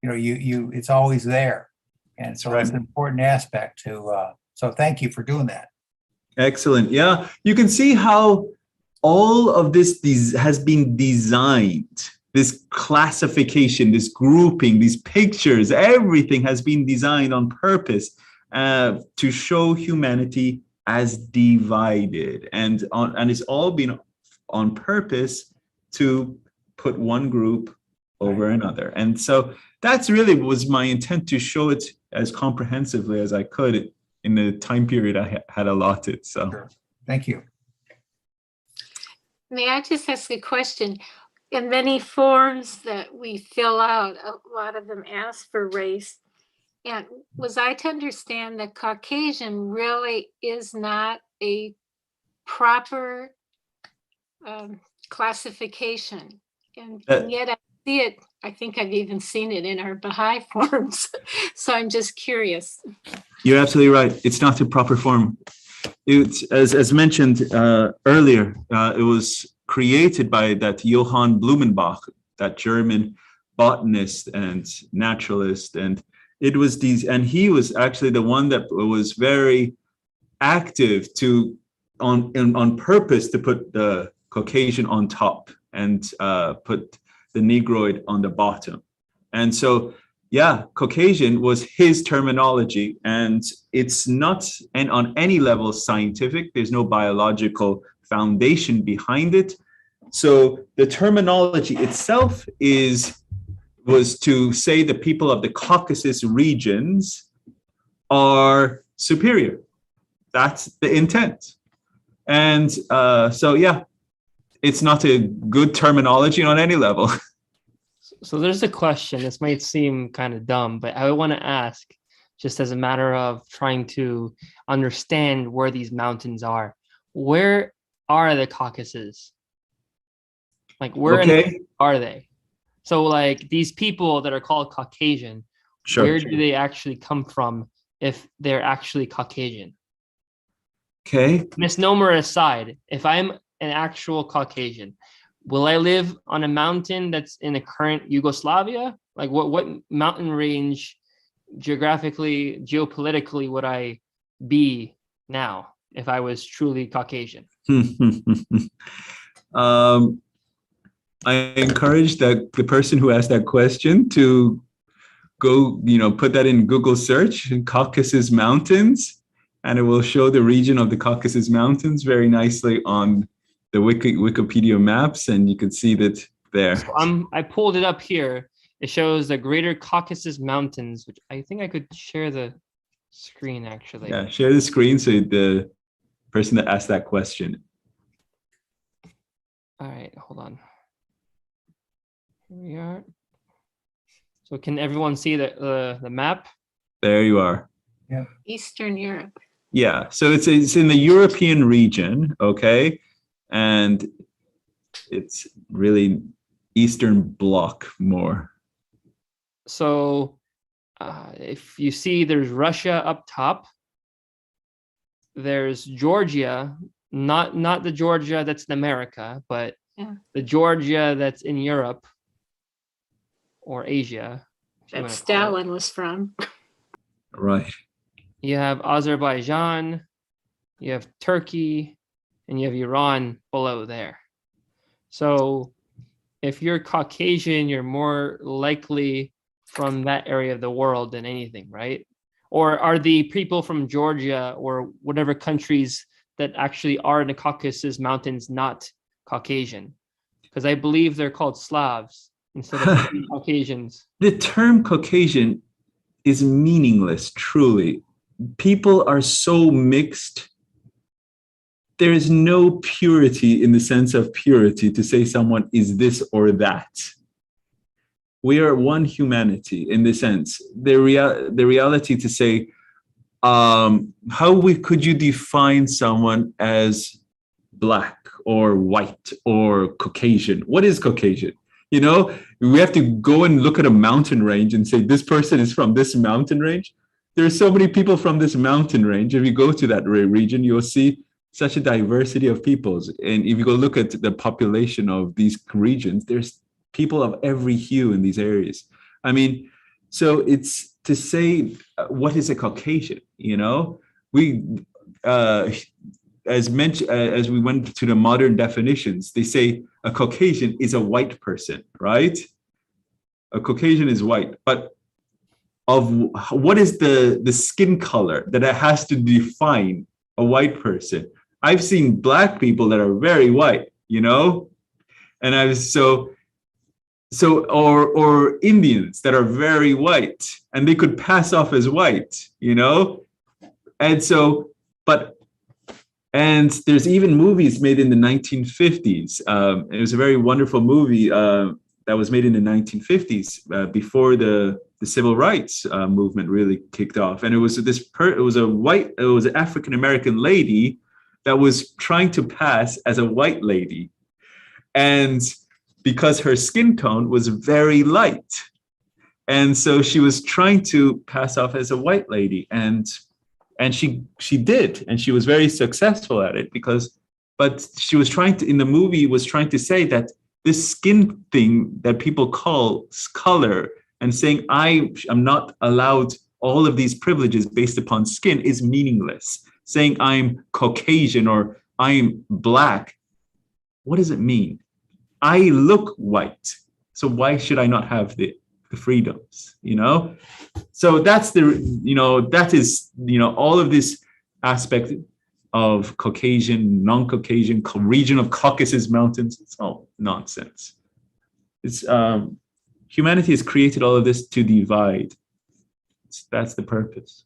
It's always there. And so it's an important aspect to, so thank you for doing that. Excellent. Yeah, you can see how all of this has been designed. This classification, this grouping, these pictures, everything has been designed on purpose to show humanity as divided, and it's all been on purpose to put one group over another. And so that's really was my intent, to show it as comprehensively as I could in the time period I had allotted. So sure. Thank you. May I just ask a question? In many forms that we fill out, a lot of them ask for race. And was I to understand that Caucasian really is not a proper classification? And yet I see it, I think I've even seen it in our Baha'i forms. So I'm just curious. You're absolutely right. It's not a proper form. It's, as mentioned earlier, it was created by that Johann Blumenbach, that German botanist and naturalist, and it was and he was actually the one that was very active on purpose to put the Caucasian on top and put the Negroid on the bottom. And so, yeah, Caucasian was his terminology, and it's not on any level scientific. There's no biological foundation behind it. So the terminology itself was to say the people of the Caucasus regions are superior. That's the intent. And so, yeah, it's not a good terminology on any level. So there's a question. This might seem kind of dumb, but I want to ask, just as a matter of trying to understand where these mountains are. Where are the Caucasus? Like, where are they? So, like, these people that are called Caucasian, where do they actually come from if they're actually Caucasian? Okay. Misnomer aside, if I'm an actual Caucasian, will I live on a mountain that's in the current Yugoslavia? Like, what mountain range geographically, geopolitically would I be now if I was truly Caucasian? I encourage the person who asked that question to go, put that in Google search, Caucasus Mountains, and it will show the region of the Caucasus Mountains very nicely on the Wikipedia maps, and you can see that there. So I pulled it up here. It shows the Greater Caucasus Mountains, which I think I could share the screen actually. Yeah, share the screen so the person that asked that question. All right, hold on. Here we are. So can everyone see the map? There you are. Yeah. Eastern Europe. Yeah, so it's in the European region, okay? And it's really Eastern Bloc more. So if you see, there's Russia up top. There's Georgia, not the Georgia that's in America, but the Georgia that's in Europe or Asia. That Stalin was from. Right. You have Azerbaijan, you have Turkey, and you have Iran below there. So if you're Caucasian, you're more likely from that area of the world than anything, right? Or are the people from Georgia or whatever countries that actually are in the Caucasus Mountains not Caucasian? Because I believe they're called Slavs instead of Caucasians. The term Caucasian is meaningless, truly. People are so mixed. There is no purity in the sense of purity to say someone is this or that. we are one humanity in the sense, the reality to say, could you define someone as Black or white or Caucasian? What is Caucasian? You know, we have to go and look at a mountain range and say, this person is from this mountain range. There are so many people from this mountain range. If you go to that region, you'll see such a diversity of peoples. And if you go look at the population of these regions, there's people of every hue in these areas. I mean, so it's to say, what is a Caucasian? You know, as we went to the modern definitions, they say a Caucasian is a white person, right? A Caucasian is white, but of what is the skin color that it has to define a white person? I've seen Black people that are very white, you know, and or Indians that are very white, and they could pass off as white, you know, and so, and there's even movies made in the 1950s. It was a very wonderful movie that was made in the 1950s before the civil rights movement really kicked off, and it was an African American lady that was trying to pass as a white lady, and because her skin tone was very light. And so she was trying to pass off as a white lady, and she did, and she was very successful at it but she was trying to say that this skin thing that people call color and saying I'm not allowed all of these privileges based upon skin is meaningless. Saying I'm Caucasian or I'm Black, what does it mean? I look white, so why should I not have the freedoms, you know? So that is all of this aspect of Caucasian, non-Caucasian, region of Caucasus Mountains. It's all nonsense. It's humanity has created all of this to divide. That's the purpose.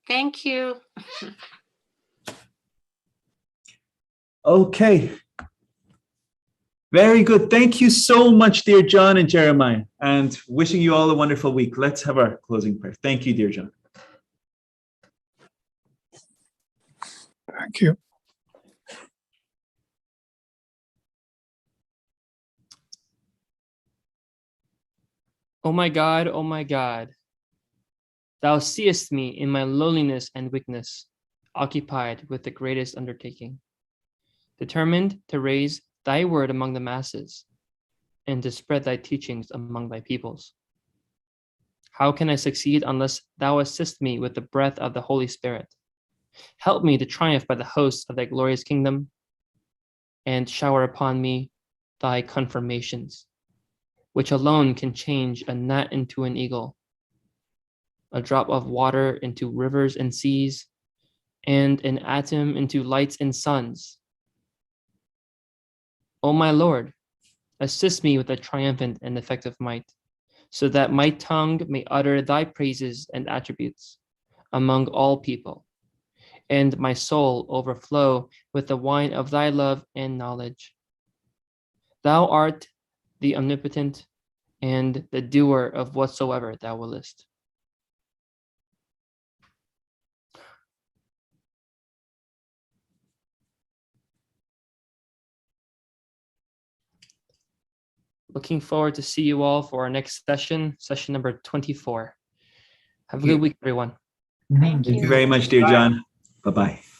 Thank you. Okay. Very good. Thank you so much, dear John and Jeremiah, and wishing you all a wonderful week. Let's have our closing prayer. Thank you, dear John. Thank you. O my God, thou seest me in my lowliness and weakness, occupied with the greatest undertaking, determined to raise thy word among the masses and to spread thy teachings among thy peoples. How can I succeed unless thou assist me with the breath of the Holy Spirit? Help me to triumph by the hosts of thy glorious kingdom, and shower upon me thy confirmations, which alone can change a gnat into an eagle, a drop of water into rivers and seas, and an atom into lights and suns. O my Lord, assist me with a triumphant and effective might, so that my tongue may utter thy praises and attributes among all people, and my soul overflow with the wine of thy love and knowledge. Thou art the omnipotent and the doer of whatsoever thou willest. Looking forward to see you all for our next session, session number 24. Have a good week, everyone. Thank Thank you you. very much, dear Bye. John. Bye-bye.